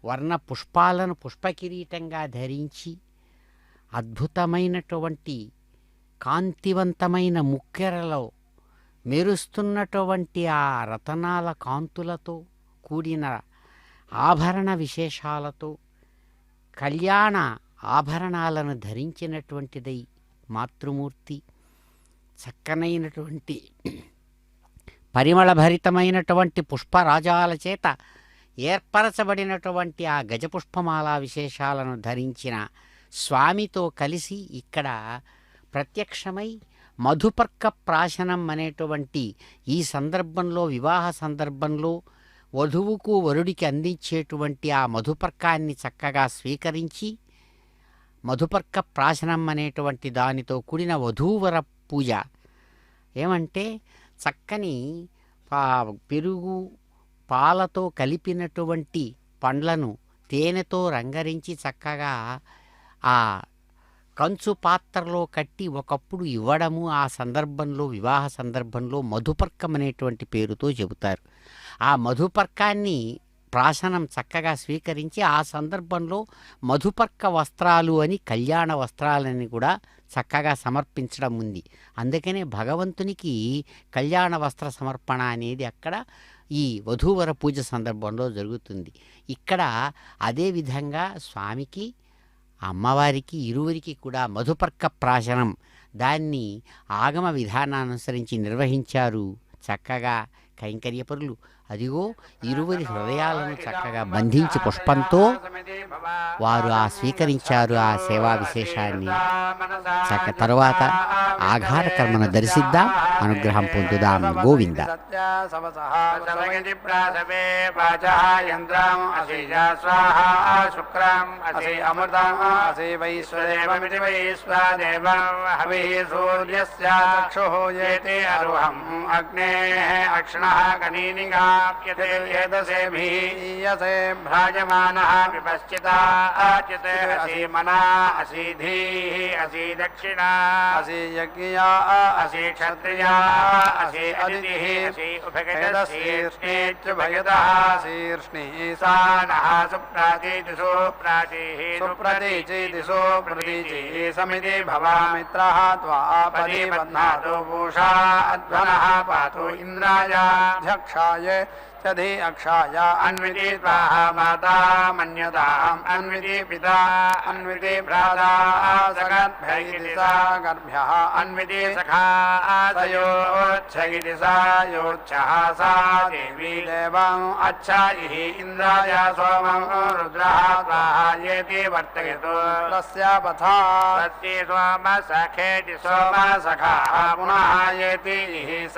వర్ణ పుష్పాలను పుష్పకిరీటంగా ధరించి అద్భుతమైనటువంటి కాంతివంతమైన ముక్కెరలో మెరుస్తున్నటువంటి ఆ రతనాల కాంతులతో కూడిన ఆభరణ విశేషాలతో కళ్యాణ ఆభరణాలను ధరించినటువంటిదై మాతృమూర్తి చక్కనైనటువంటి పరిమళభరితమైనటువంటి పుష్పరాజాల చేత ఏర్పరచబడినటువంటి ఆ గజపుష్పమాల విశేషాలను ధరించిన స్వామితో కలిసి ఇక్కడ ప్రత్యక్షమై మధుపర్క ప్రాశనం అనేటువంటి ఈ సందర్భంలో వివాహ సందర్భంలో వధువుకు వరుడికి అందించేటువంటి ఆ మధుపర్కాన్ని చక్కగా స్వీకరించి మధుపర్క ప్రాశనం అనేటువంటి దానితో కూడిన వధూవర పూజ ఏమంటే చక్కని పెరుగు పాలతో కలిపినటువంటి పండ్లను తేనెతో రంగరించి చక్కగా ఆ కంచు పాత్రలో కట్టి ఒకప్పుడు ఇవ్వడము ఆ సందర్భంలో వివాహ సందర్భంలో మధుపర్కం అనేటువంటి పేరుతో చెబుతారు. ఆ మధుపర్కాన్ని ప్రాశనం చక్కగా స్వీకరించి ఆ సందర్భంలో మధుపర్క వస్త్రాలు అని కళ్యాణ వస్త్రాలని కూడా చక్కగా సమర్పించడం ఉంది. అందుకనే భగవంతునికి కళ్యాణ వస్త్ర సమర్పణ అనేది అక్కడ ఈ వధూవర పూజ సందర్భంలో జరుగుతుంది. ఇక్కడ అదేవిధంగా స్వామికి అమ్మవారికి ఇరువురికి కూడా మధుపర్క ప్రాశనం దాన్ని ఆగమ విధానానుసరించి నిర్వహించారు. చక్కగా కైంకర్యపరులు అదిగో ఇరువురి హృదయాలను చక్కగా బంధించి పుష్పంతో వారు స్వీకరించారు ఆ సేవా విశేషాన్ని. తరువాత ఆఘార కర్మను దర్శిద్దాం, అనుగ్రహం పొందుదాం. గోవింద. శుక్రం అసి అమృతం అసి వైశ్వదేవమితి వైశ్వదేవం హవిః సూర్యస్య చక్షుః ఏతే అరుహం అగ్నేః అక్ష్ణః కనీనిగాప్యతే ఏదసేభిః యసే భ్రాజమానః విపశ్చితా ఆచ్యతే అసి మనా అసి ధీః అసి దక్షిణా అసి యజ్ఞయా అసి క్షత్రియా అసి అదితిః అసి ఉభయగతశీర్ష్ణేచ భయదః శీర్ష్ణిః సానః సుప్రాచీదిషు ప్రాచీః సుప్రతీచీదిషు ప్రతీచీః సమితి భవామిత్రః త్వా పరిబధ్నాతు పూషా అధ్వనః పాతు ఇంద్రాయాధ్యక్షాయ చధి అక్షాయ అన్వితి త్వాహ మాతా మన్యతాం అన్వితి పితా అన్వితి భ్రాతా సగర్భైతి సా గర్భ్యః అన్వితి సఖా సయోచ్ఛయితి సా యోచ్ఛః సా దేవీ దేవం అచ్ఛాయిః ఇంద్రాయ సోమం రుద్రః త్వాహ యేతి వర్తయతు తస్య పథా సత్యే సోమ సఖేతి సోమ సఖాః పునః యేతి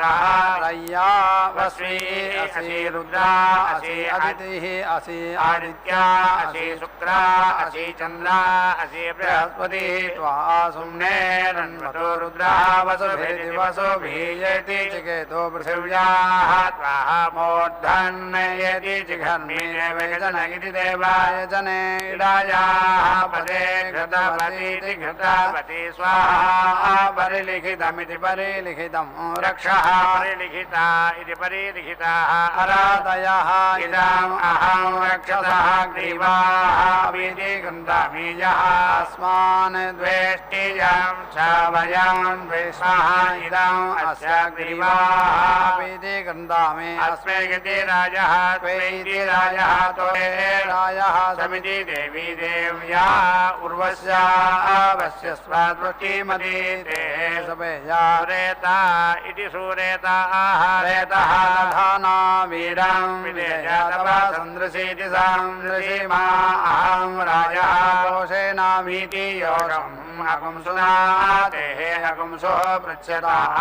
సహ రయ్యా వస్వీ అసి रुद्रा असी अदितिः असी आदित्या असी शुक्रा असी चंद्रा असी बृहस्पति त्वा सुम्ने रण्वतो रुद्रा वसुभिरिति वसुभिर्येति चिकेतो पृथिव्याः त्वाः मूर्धन् येति जिघर्मि देवजन इति देवाय जने इडायाः पदे घृतवतीति घृतवती स्वाहा परिलिखितमिति परिलिखितं रक्षः परिलिखिता इति परिलिखिताः अराधयः इदम् अहं रक्षसः ग्रीवाः विधि गन्धामि यः अस्मान् द्वेष्टियं च वयं द्वेष्मः इदम् अस्य ग्रीवाः विधि गन्धामि अस्मै इति राजः त्वयिति राजः त्वये राजः समिति देवी देव्या उर्वश्या अवश्य स्वदृष्टिमति ते सभेया रेता इति सुरेताः रेतः दधाना वीरं विदेयातवा सन्दृशीति सन्दृशीमा अहं राजः पोषेणामीति योगम् अगुंसुनातेः अगुंसो पृच्छ्यताः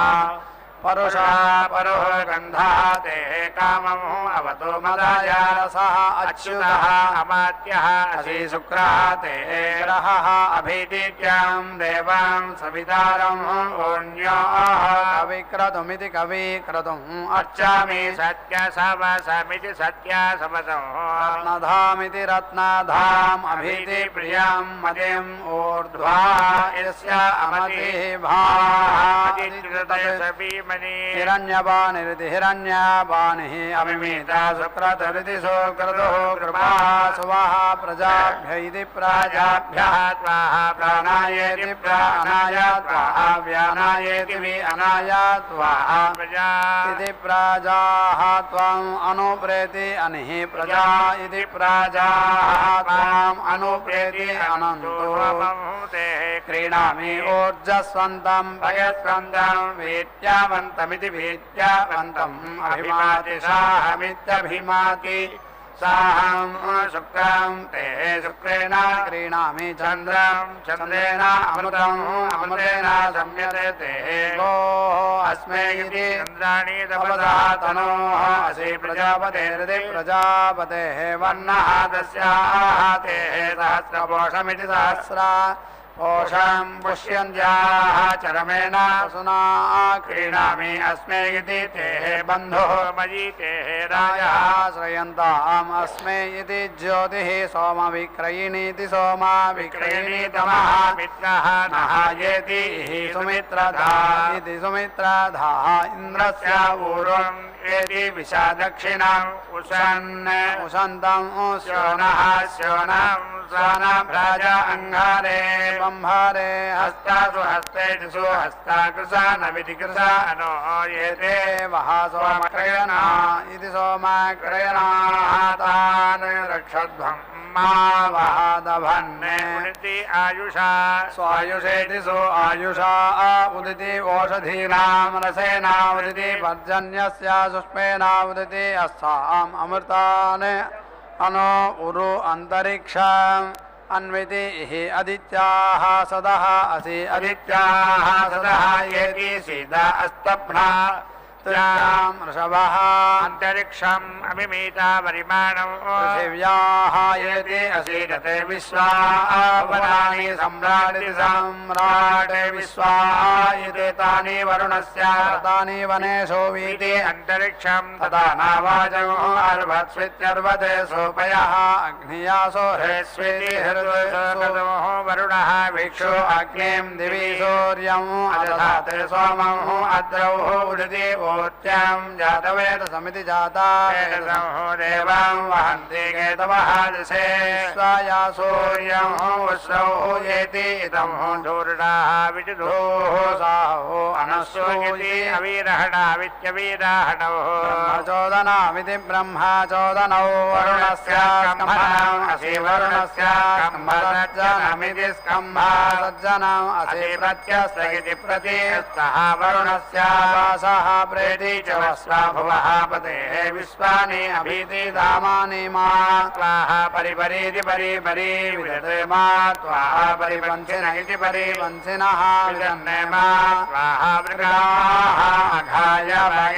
परुषः परुः गन्धः तेः कामम् अवतो मदाय रसः अच्युतः अमात्यः असि शुक्रः तेः ग्रहः अभिदित्यं देवं सवितारम् ओन्योः कविक्रतुमिति कविक्रतुम् अर्चामि सत्यसवसमिति सत्यसवसम् रत्नधामिति रत्नधाम् अभिति प्रियं मदिम् ऊर्ध्वा यस्य अमतिः भाः हिरण्यपानिरिति हिरण्यपानिः अमिमीता शुक्रतरिति शुक्रतुः कृपा सुवः प्रजाभ्य इति प्राजाभ्यः त्वाः प्राणायेति प्राणाय त्वाः व्यानायेति व्यानाय त्वाः प्रजा इति प्राजाः त्वाम् अनुप्रेति अनिः प्रजा इति प्राजाः त्वाम् अनुप्रेति अनन्तो क्रीणामि ऊर्जस्वन्तं भयस्वन्तं वीत्यावन्तमिति वीत्यावन्तम् अभिमाति साहमित्यभिमाति साहं शुक्रं ते शुक्रेण क्रीणामि चन्द्रं चन्द्रेण अमृतम् अमृतेन सम्यते ते गोः अस्मै इति चन्द्राणि तपसः तनोः असि प्रजापतेरिति प्रजापतेः वर्णः तस्याः ते सहस्रपोषमिति सहस्रा पोषं पुष्यन्त्याः चरमेण सुना क्रीणामि अस्मै इति तेः बन्धुः मयि तेः राजः श्रयन्ताम् अस्मै इति ज्योतिः सोमविक्रयिणीति सोमाविक्रयिणी तमः मित्रः नः येति सुमित्रधा इति सुमित्रधाः इन्द्रस्य ऊर्वम् एति विशा दक्षिणम् उशन् उशन्तम् स्योनः स्योनम् स्वानाभ्राजा अङ्गारे ब्रह्मारे हस्तासु हस्तेषु हस्ताकृशा न विधिकृशा अनो येते सोमक्रयणा इति सोमक्रयणातान् रक्षध्वम् मा वहादभन्ने उदिति आयुषा स्वायुषेति सो आयुषा उदिति ओषधीनां रसेना उदिति पर्जन्यस्य सुष्मेना उदिति अस्साम् अमृतान् अनो उरु अन्तरिक्षम् अन्विति हि अदित्याः सदः असि अदित्याः सदः येति सीता अस्तभ्ना ऋषभः अन्तरिक्षम् अमिमीता परिमाणम् पृथिव्याः येति असीदते विश्वानि सम्राटिति सम्राटे विश्वायते तानि वरुणस्य तानि वनेषु वीति अन्तरिक्षम् तथा नावाचो अर्भत्स्वित्यर्वते सोपयः अग्नियासो हृस्विति हृदो वरुणः भिक्षु अग्निं दिवि सूर्यम् अदधाते सोमम् अद्रौ उदिति ोत्यां जातवेद समिति जाता देवां वहन्ति केतवः दिशे स्वाया सूर्यं वस्रौ येति इदं धूर्णाः विदुधोः साहो अनस्वयति अवीरहणावित्यवीराहणौ ब्रह्मचोदनामिति ब्रह्मचोदनौ वरुणस्य स्कम्भनम् असि वरुणस्य स्कम्भसज्जनमिति स्कम्भसज्जनम् असि प्रत्यस्त इति प्रतिस्तः वरुणस्य वासः प्रेति च वस्वा भुवः पतेः विश्वानि अभीति धामानि मा त्वाः परिपरीति परिपरी विदते मा त्वाः परिपंसिन इति परिपंसिनः विदन्ने मा त्वाः मृगाः अघाय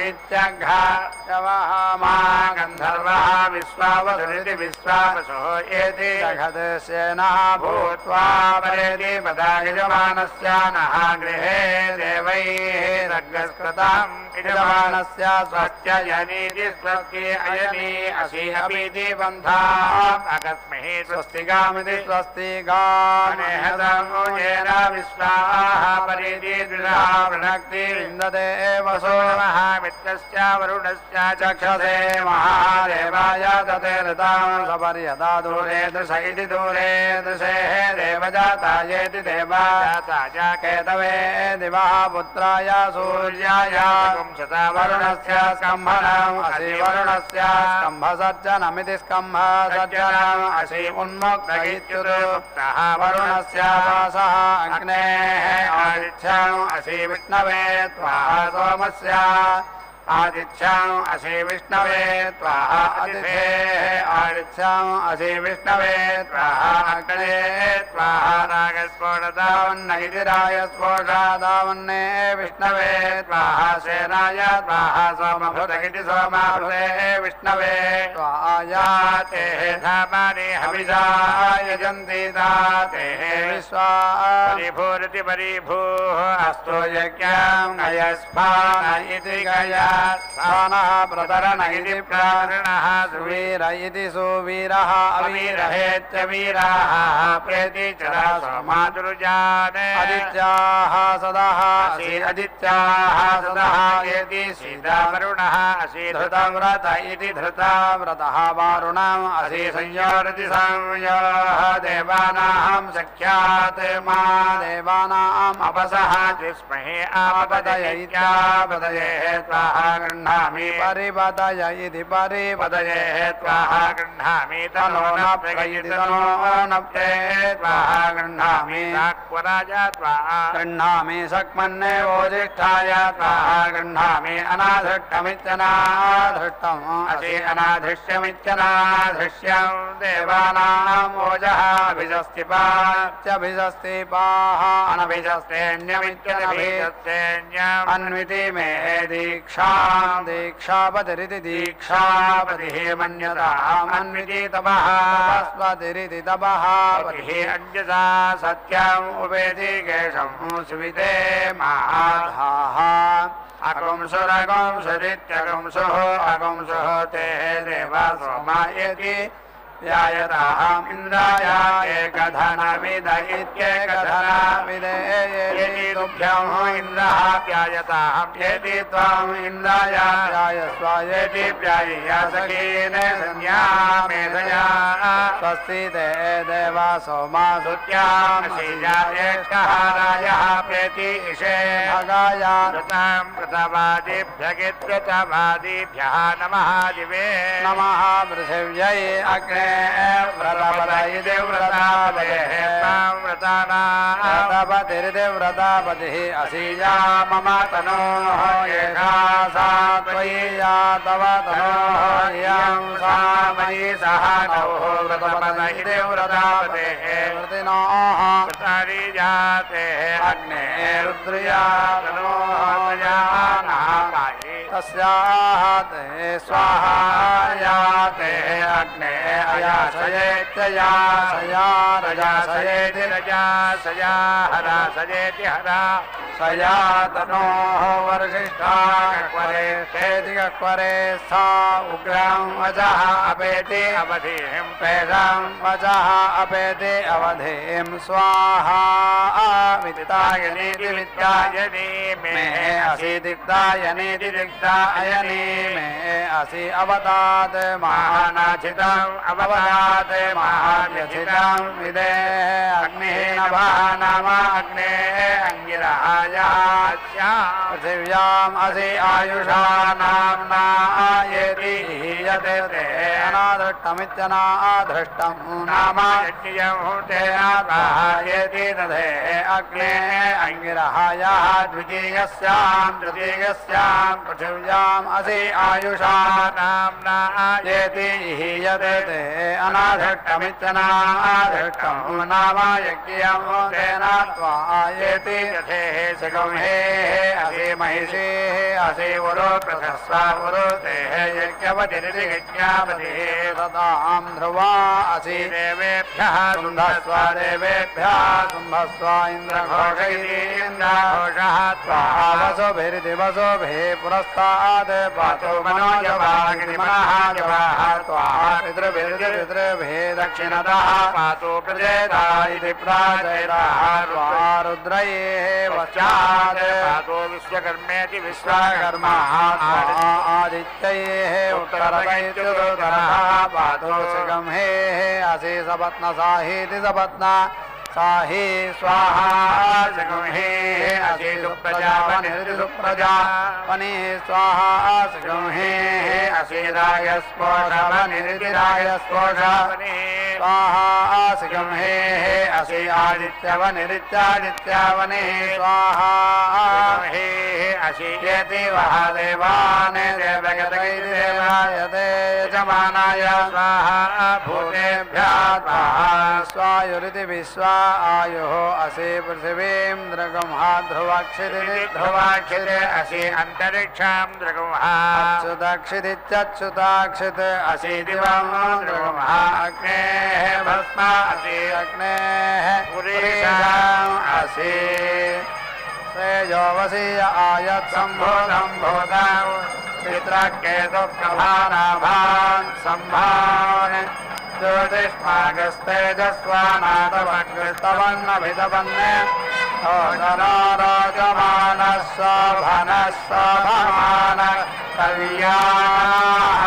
इत्यघायवः मा गन्धर्वः विश्वावसुरिति विश्वावसो एति जगदस्येनः भूत्वा परेति पदायजमानस्य नः गृहे देवैः सर्गस्कृतम् यजमानस्य स्वस्य यनीति स्वस्ति अयनी असि अपीति बन्धाः अकस्महि स्वस्तिगामिति स्वस्तिगानेहदमुजेन विश्वाः परीति द्विधा वृणक्ति विन्दते वसो नमः मित्रस्य वरुणस्य चक्षसे महादेवाय तते ऋतां सपर्यदा दूरे दृश इति दूरे दृशेः देवजातायेति देवाजाताय केतवे दिवः पुत्राय सूर्याय वरुणस्य स्कम्भनम् असि वरुणस्य स्कम्भसज्जनमिति स्कम्भसज्जनम् असि उन्मुक्तः वरुणस्य वासः अग्नेः आदित्यम् असि विष्णवे त्वाः सोमस्य आदित्यम् असि विष्णवे त्वाः अतिथेः आदित्यम् असि विष्णवे त्वाः अग्ने त्वाः रागस्फोटदावन्न इति रायस्फोटादावन्ने विष्णवे त्वाः सेनाय त्वाः सोमभृत इति सोमाभृते विष्णवे त्वायातेः धामानि हविषा यजन्ति तातेः विश्वा परिभूरिति परिभूः अस्तु यज्ञम् गयस्फान इति गया स्वानः प्रतरण इति प्रारणः सुवीर इति सुवीरः अवीरहेत्यवीराः प्रेति चरा सोमातुरुजाने अदित्याः सदः असि अदित्याः सदः येति सीता वरुणः असि धृतव्रत इति धृतव्रतः वारुणम् असि संयोरिति संयोः देवानां सख्यात् मा देवानाम् अपसः जिस्महे आपदयैत्यापदयेः त्वाः गृह्णामि परिपदय इति परिपदयेः त्वाः गृह्णामि तनो नप्ते इति तनो नप्ते त्वाः गृह्णामि राक्वराज त्वाः गृह्णामि सक्मन्ने वोजिष्ठाय त्वाः गृह्णामि अनाधृष्टमित्यनाधृष्टम् असि अनाधृष्यमित्यनाधृष्यम् देवानां ओजः अभिजस्तिपात्यभिजस्तिपाः अनभिजस्तेऽन्यमित्यनभिजस्तेऽन्यम् अन्विति मे दीक्षां दीक्षापतिरिति दीक्षापतिः मन्यतामन्विति तपः तपस्पतिरिति तपः पतिः अञ्जसा सत्यम् उपेति केशं सुविते माधाः अगुंसुरगुंसुरित्यगुंसुः अगुंसुः ते देवा सोमायति व्यायताम् इन्द्राय एकधनमिद इत्येकधनमिदे तुभ्यं इन्द्रः प्यायताहम्येति त्वाम् इन्द्राय प्यायस्वायेति प्यायया सखेन संज्ञा मेधया स्वस्ति ते देवा सोमा सुत्यामसीजायेष्टहारायः प्रेति इषे भगाय व्रतां व्रतवादिभ्यगित्व्रतवादिभ्यः नमः दिवे नमः पृथिव्यै अग्ने व्रतपदयिति व्रतापतेः त्वां व्रतानां व्रतपतिरिति असीया मम तनोः एषा सा त्वयि या तव तनोः इयं सा मयि सह नौः व्रतपदयिति व्रतापतेः व्रतिनोः व्रतानि जातेः अग्ने रुद्रया तनोः तस्याः ते स्वाहा याते अग्ने अयासयेत्ययासया रजासयेति रजासया हरासयेति हरा सया तनोः वर्षिष्ठा कक्वरे चेति कक्वरे सा उग्रं वचः अपेति अवधिं पेदं वचः अपेति अवधिं स्वाहा वित्तायनीति वित्तायनी मे असि दिक्तायनीति दिक्तायनी मे असि अवतात् महानाचितम् अवतात् महान्यचितं विदे अग्निः नभः नाम अग्ने अंगिरहाया पृथिव्याम् असि आयुषा नाम्ना आयेति हीयते ते अनादृष्टमित्यनादृष्टं नाम यज्ञं तेन आयेति दधे अग्ने अंगिरहायाः द्वितीयस्यां तृतीयस्यां पृथिव्याम् असि आयुषा नाम्ना आयेति हीयते ते अनादृष्टमित्यनादृष्टं नाम यज्ञं तेन त्वायेति यथेः सुगंहेः असि महिषेः असि वरो प्रथस्व वरुतेः यज्ञवतिरिति यज्ञावतिः तदां ध्रुवा असि देवेभ्यः सुन्धस्व देवेभ्यः सुम्भस्व इन्द्रघोषैः इन्द्रघोषः त्वाः वसुभिरिति वसुभिः पुरस्तात् पातु मनोजवाग्निमनः जवाः त्वाः पितृभिरिति पितृभिः दक्षिणतः पातु प्रजेता इति प्राजयतः त्वा रुद्रयेः पश्चात् पातु विश्वकर्मेति विश्वकर्मा आदित्ययेः उत्तरतः पातु सुगंहेः असि सपत्नसाहीति सपत्ना साहि स्वाहा सुगंहेः असि सुप्रजा वनिरिति सुप्रजा वनिः स्वाहा सुगंहेः असि रायस्पोष वनिरिति रायस्पोष स्वाहा सुगंहेः असि आदित्यवनिरित्यादित्यवनिः स्वाहा असि येति वः देवान् देवगतैति देवायते यजमानाय स्वाहा भूतेभ्यः स्वाहा स्वायुरिति विश्वा आयुः असि पृथिवीं दृगंहा ध्रुवाक्षिति ध्रुवाक्षिते असि अन्तरिक्षां दृगंहा अच्युताक्षितित्यच्युताक्षित् असि दिवं दृगंहा अग्नेः भस्म असि अग्नेः पुरीषाम् असि श्रेयोवसि आयत् सम्भूतं भूतं चित्रकेतुप्रभानाभान् सम्भान् ज्योतिष्मागस्तेजस्वानादवग्रस्तवन्नभितवन्ने ओषरारोचमानः शोभनः शोभमान कल्याः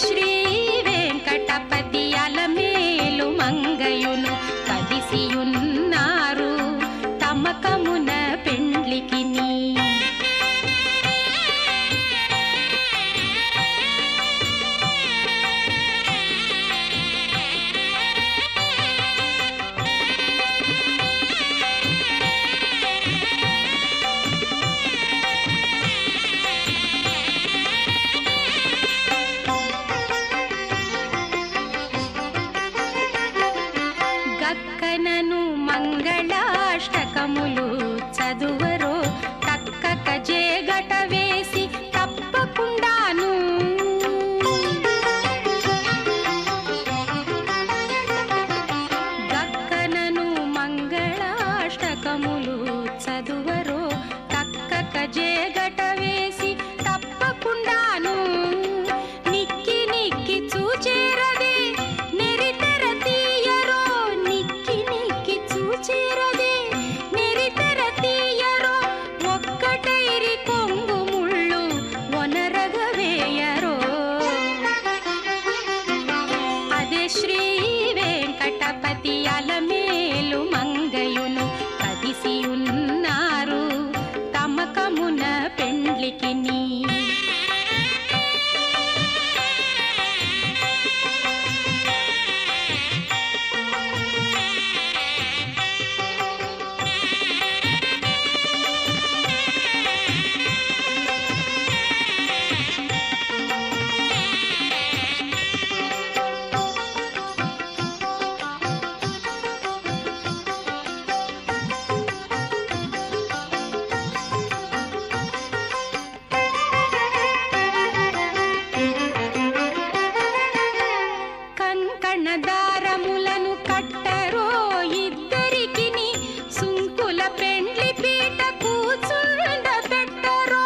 శ్రీ వెంకటపతి అలమేలు మంగయును కదిసియున్నారు తమకమున పెండ్లికిని. గక్కనను మంగళాష్టకములు చదువరో తక్కక జేగట వేసి తప్పకుండాను. గక్కనను మంగళాష్టకములు చదువరో తక్కక జేగట వేసి తప్పకుండాను. నిక్కి నిక్కి చూచేరదే నెరితెర తీయరో, నిక్కి నిక్కి చూచేరదే నెరితెర తీయరో, ఒక్కటైరి కొంగు ముళ్ళు ఒనరగ వేయరో. అదే శ్రీ వెంకటపతి అలమేలు మంగయును కదిసియున్నారు తమకమున పెండ్లికిని. కంకణదారములను కట్టరో ఇద్దరికిని, సుంకుల పెండ్లి పీట కూచుండ పెట్టరో.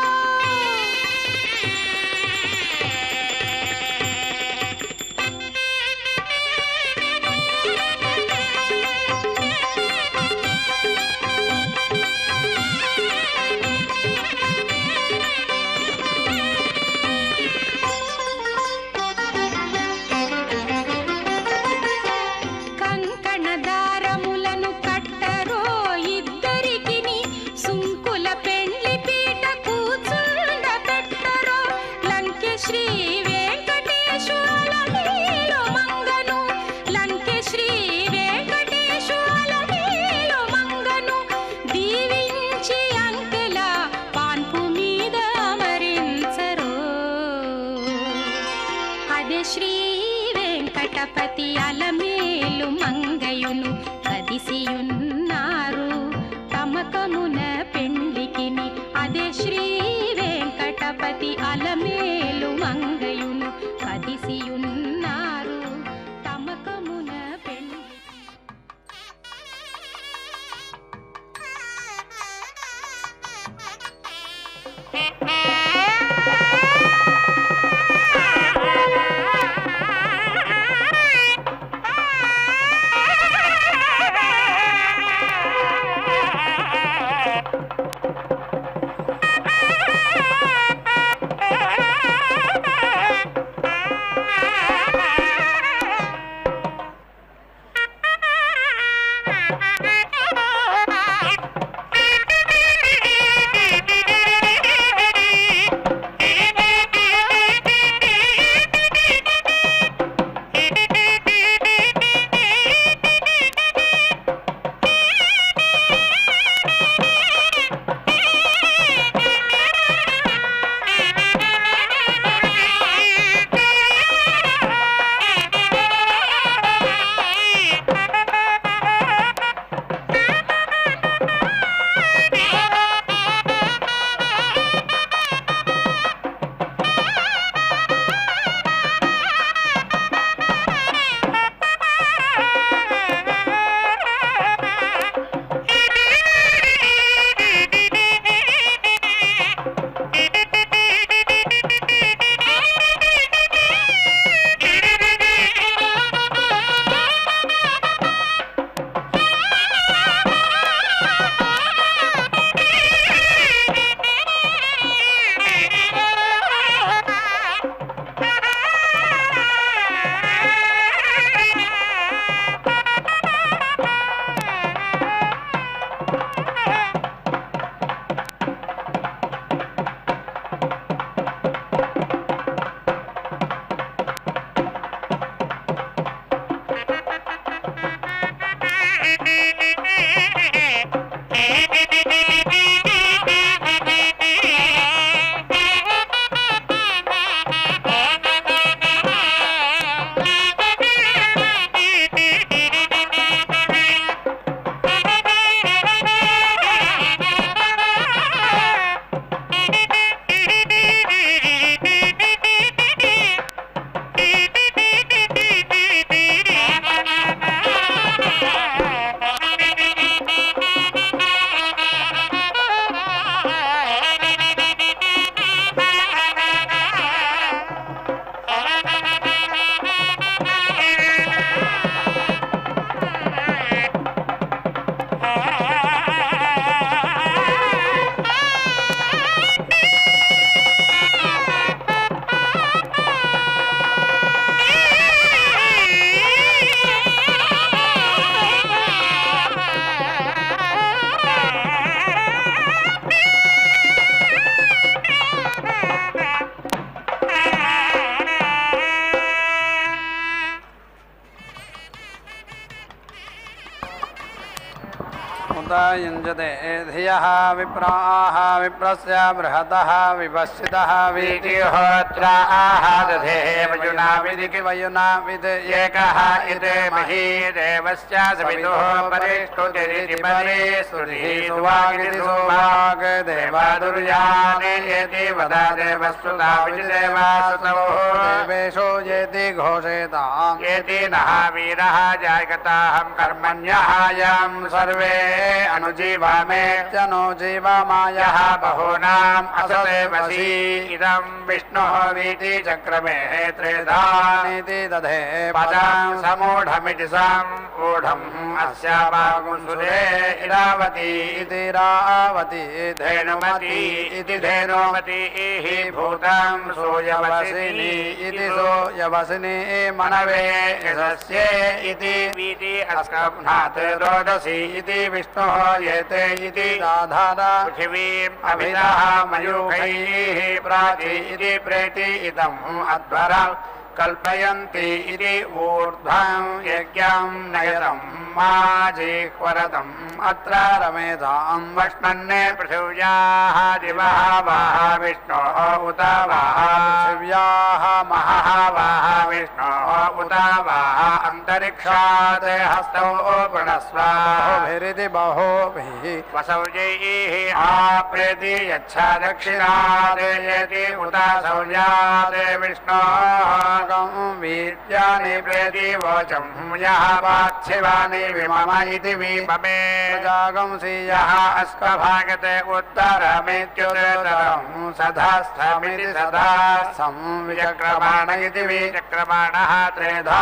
కంకణదారములను కట్టరో ఇద్దరికిని, సుంకుల పెండ్లి పీట కూచుండ పెట్టరో. లంకె శ్రీ వెంకటేశ్వర అలమేలు మంగను, లంకె శ్రీ వెంకటేశ్వర అలమేలు మంగను దీవించి అంకెల పాన్పు మీద అమరించరో. అదే శ్రీ వెంకటపతి అలమేలు మంగయును కదిసియున్నారు తమకమున పెండ్లికిని. అదే శ్రీ వెంకటపతి అలమేలు మంగయును కదిసియున్నారు తమకమున పెండ్లికిని. ఆ युञ्जते धियः विप्राः विप्रस्य बृहतः विपश्चितः वीतिहोत्राः दधेवयुना विदिकि वयुना विद एकः इति मही देवस्य सवितुः परिष्टुतिरिति परिस्तुतिः सुवागिति सुवाग् देवादुर्यानि येति वदा देवस्तुता विदेवासुतवो देवेषु येति घोषेताम् येति नः वीरः जायकताहं कर्मण्यहायं सर्वे अनुजीवामे जनो जीवामायः यः बहूनाम् असते वशी इदं विष्णुः वीति चक्रमे त्रेधानीति दधे पदं समूढमिति समूढम् अस्यावागुंसुरे इरावती इति रावती धेनुमती इति धेनुमतीः भूतं सूयवसिनी इति सोऽयवसिनी मनवे यशस्ये इति वीति अस्कम्नात् रोदसी इति विष्णुः येते इति राधारा पृथिवीम् अभितः मयूखैः प्राचि इति प्रेति इदम् अध्वरम् कल्पयन्ति इति ऊर्ध्वं यज्ञं नयनं माजिह्वरतम् अत्र रमेधां वष्णन्ने पृथिव्याः दिवः वाह विष्णोः उत वाह पृथिव्याः महः वाह विष्णोः उत वाह अन्तरिक्षात् हस्तौ प्रणस्वाभिरिति बहोभिः वसौजैः आप्रेति यच्छा दक्षिणात् येति उत सौर्यात् विष्णोः वीर्यानि प्रेति वोचं यः पार्थिवानि विमम इति विममे जागंसि यः अस्कभागते उत्तरमित्युत्तरं सधास्थमिति सधास्थं विचक्रमाण इति विचक्रमाणः त्रेधा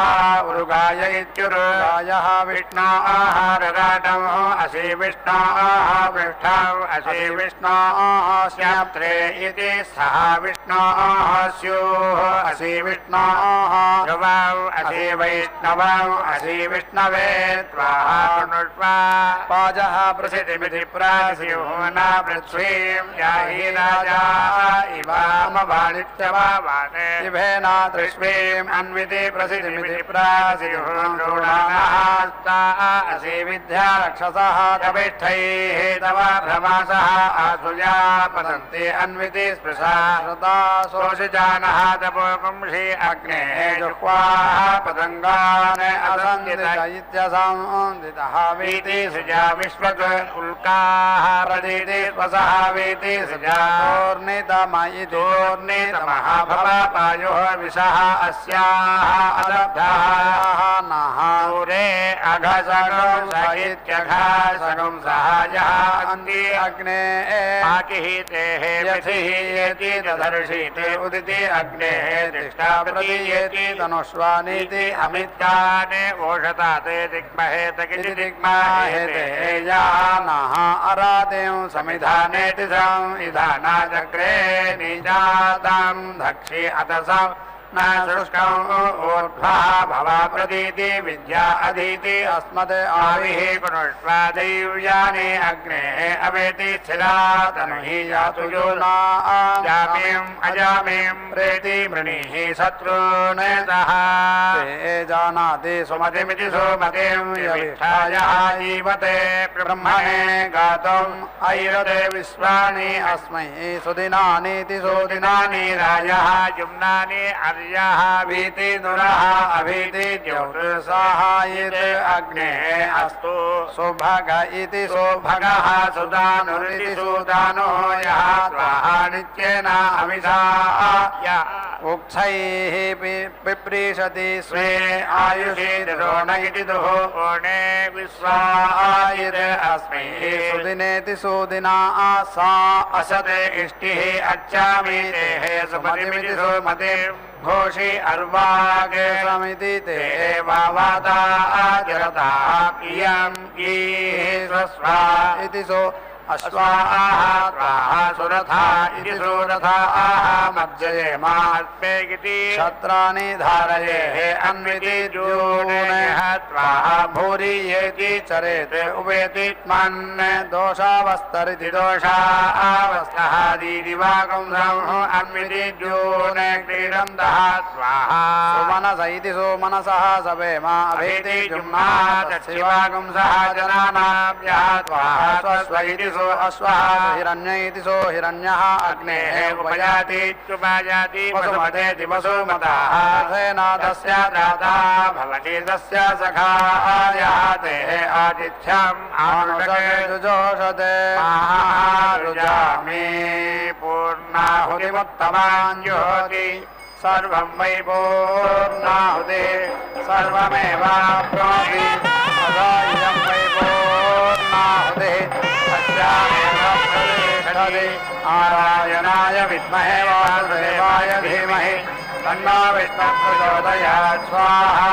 उरुगाय इत्युरुगायः विष्णोः रराटम् असि विष्णोः पृष्ठम् असि विष्णोः स्यात्रे इति सः विष्णोः स्युः असि विष्णोः ध्रुवौ असि वैष्णवौ असि विष्णवे त्वानुष्वा पाजः प्रसिद्धिमिति प्रास्युः न पृथ्वीं याहि राजा इवामवाणित्यवावाने इभेना तृष्वीम् अन्विति प्रसिद्धिमिति प्रास्युः नृणास्ता असि विद्या रक्षसः तविष्ठैः तव भ्रमासः आसुया पतन्ति अन्विति स्पृशा श्रुता सोषिजानः तपोपुंसि अग्नेः जुह्वाः पतङ्गान् असन्दितः वीति सुजा विश्वक उल्काः प्रदीति स्वसः वीति सुजार्नितमः भव पायोः विषः अस्याः अदब्धाः नः सूरे अघसगं सहित्यघसगं सहायः अन्ति अग्ने पाकिहितेः यथिः येति दधर्षिते उदिति अग्नेः दृष्टा प्रतीयेति तनुष्वानीति अमित्याने ओषताते दिग्महेत किति दिग्महेते यानः अरादें समिधानेति संविधाना चक्रे निजातां धक्षि अतसं न शुष्कम् ऊर्ध्वः भवा प्रतीति विद्या अधीति अस्मद् आविः कुरुष्वा दैव्यानि अग्नेः अवेति स्थिरा तनुहि यातु यो नाजामिम् अजामिम् प्रेति मृणीः शत्रून् सः ते जानाति सुमतिमिति सुमतिम् यविष्ठायः ईवते ब्रह्मणे गातुम् ऐरते विश्वानि अस्मै सुदिनानीति सुदिनानि रायः जुम्नानि अर्यः वीति दुरः अभीति द्योतसाः इति अग्नेः अस्तु सुभग इति सुभगः सुदानुरिति सुदानो यः स्वाहा नित्येन अमिषा उक्षैः पिप्रीषति स्वे आयुषि द्रोण इति दुः कोणे विश्वायिर अस्मै सुदिनेति सुदिना सा असते इष्टिः अच्छामि तेः सुमतिमिति सुमतिम् घोषि अर्वागे समिति ते वावाता आचरता इयं गीः स्वस्वा इति सो అశ్వాహ త్వాహ సురథా ఇది సురథాః మజ్జయేమాస్మేగితి క్షత్రాణి ధారయేః అన్వితి జూనేః త్వాహ భూరి యేతి చరేత్ ఉవేతి మన్ దోషావస్తరితి దోషావస్తః దీదివాగుంసం అన్వితి జూనే క్రీడంతః త్వాహ సుమనస ఇతి సుమనసః సవేమ అభేతి జుమ్నాత్ శివాగుంసః జనానాభ్యః త్వాహ స్వస్వ ఇతి సో అశ్వః హిరణ్య ఇతి సో హిరణ్యః అగ్నేః ఉపయాతి చుపయాతి వసుమతేతి వసుమతః సేనాదస్య దాతా భవతి తస్య సఖాయాతేః ఆతిథ్యం ఆనుషతే మహారుజామి పూర్ణాహుతిముత్తమాన్ జ్యోతి సర్వం వై పూర్ణాహుతి సర్వమేవాప్నోతి అదాయం వై పూర్ణాహుతి నారాయణాయ విద్మహే వాసుదేవాయ ధీమహి తన్నో విష్ణుః ప్రచోదయాత్ స్వాహా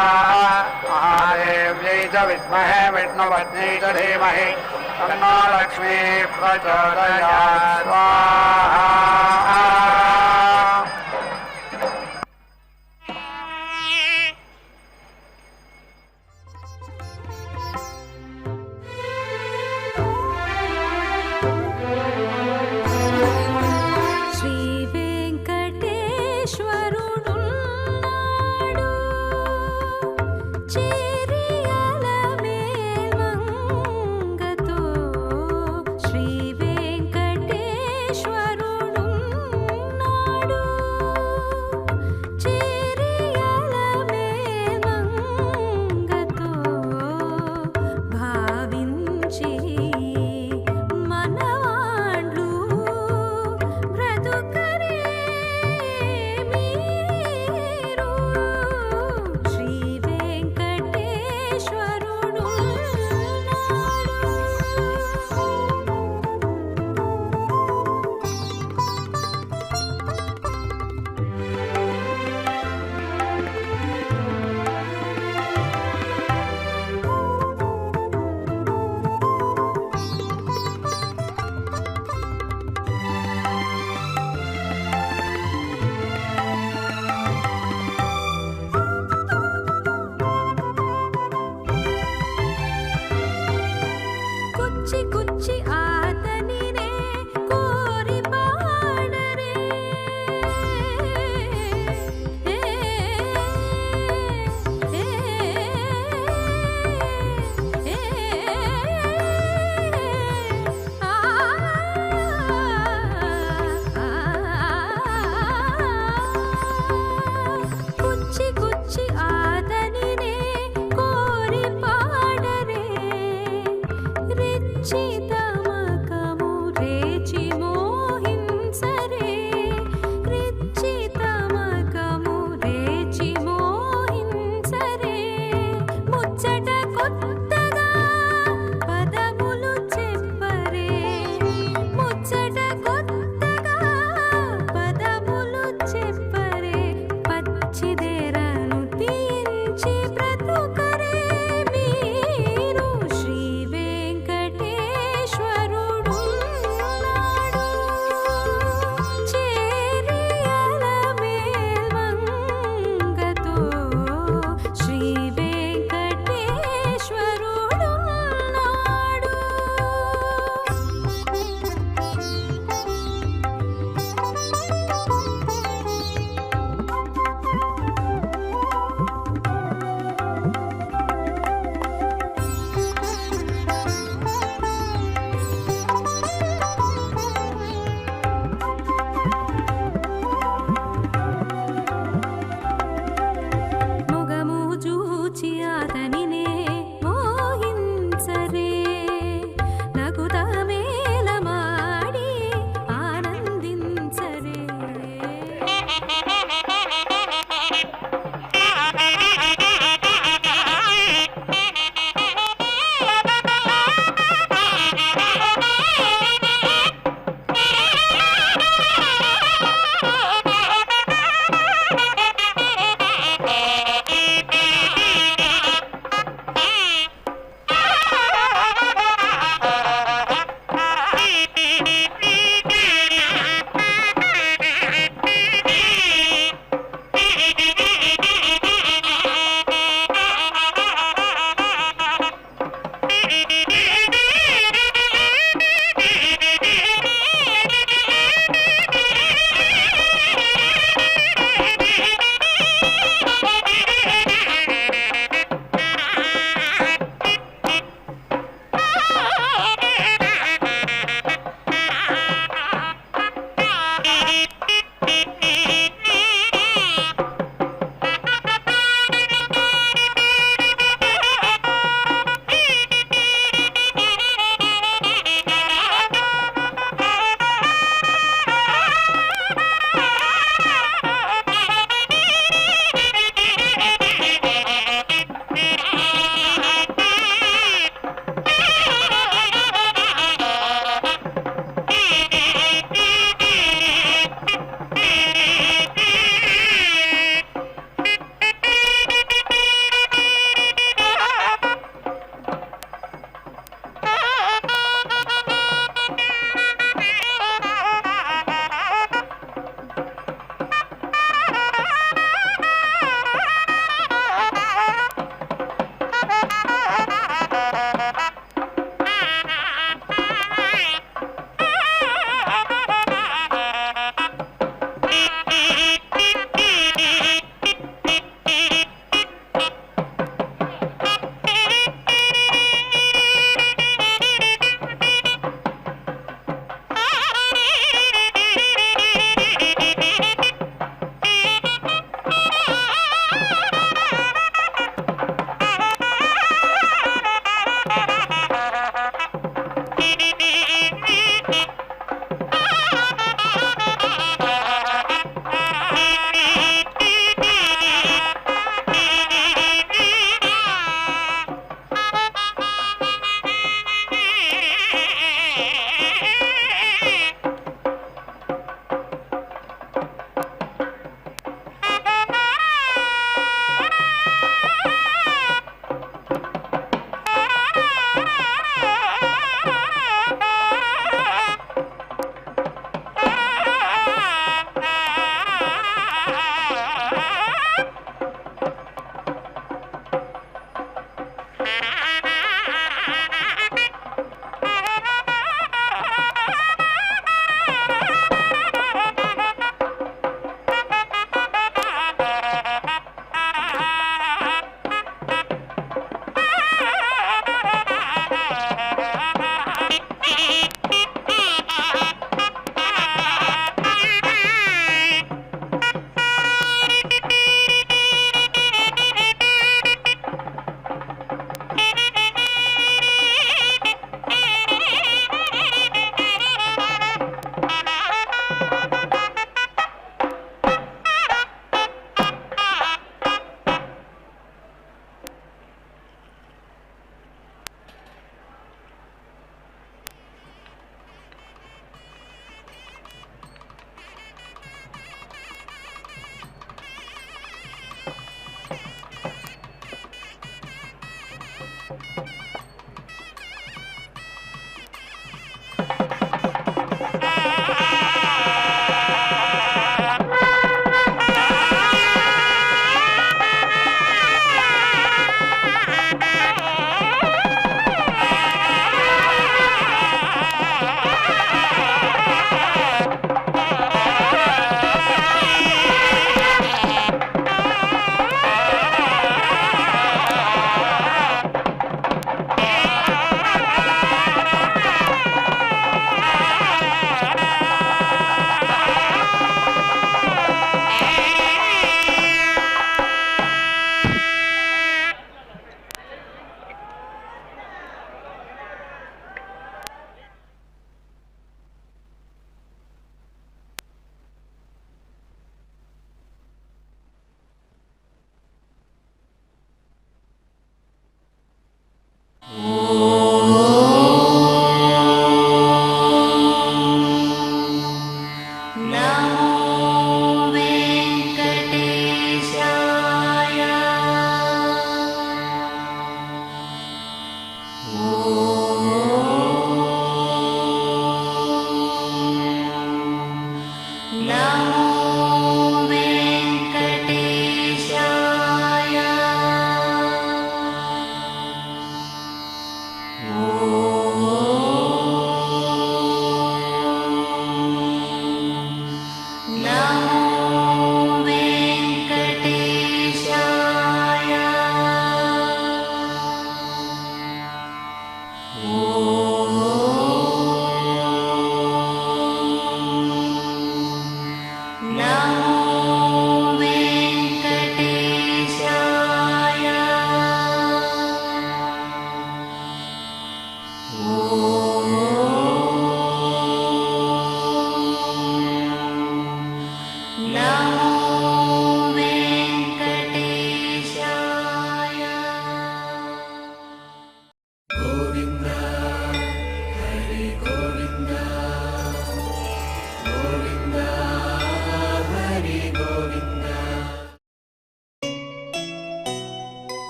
మహాదేవ్యై చ విద్మహే విష్ణుపత్న్యై చ ధీమహి తన్నో లక్ష్మీ ప్రచోదయాత్ స్వాహా. శ్రీ వెంకటేశ్వరుడు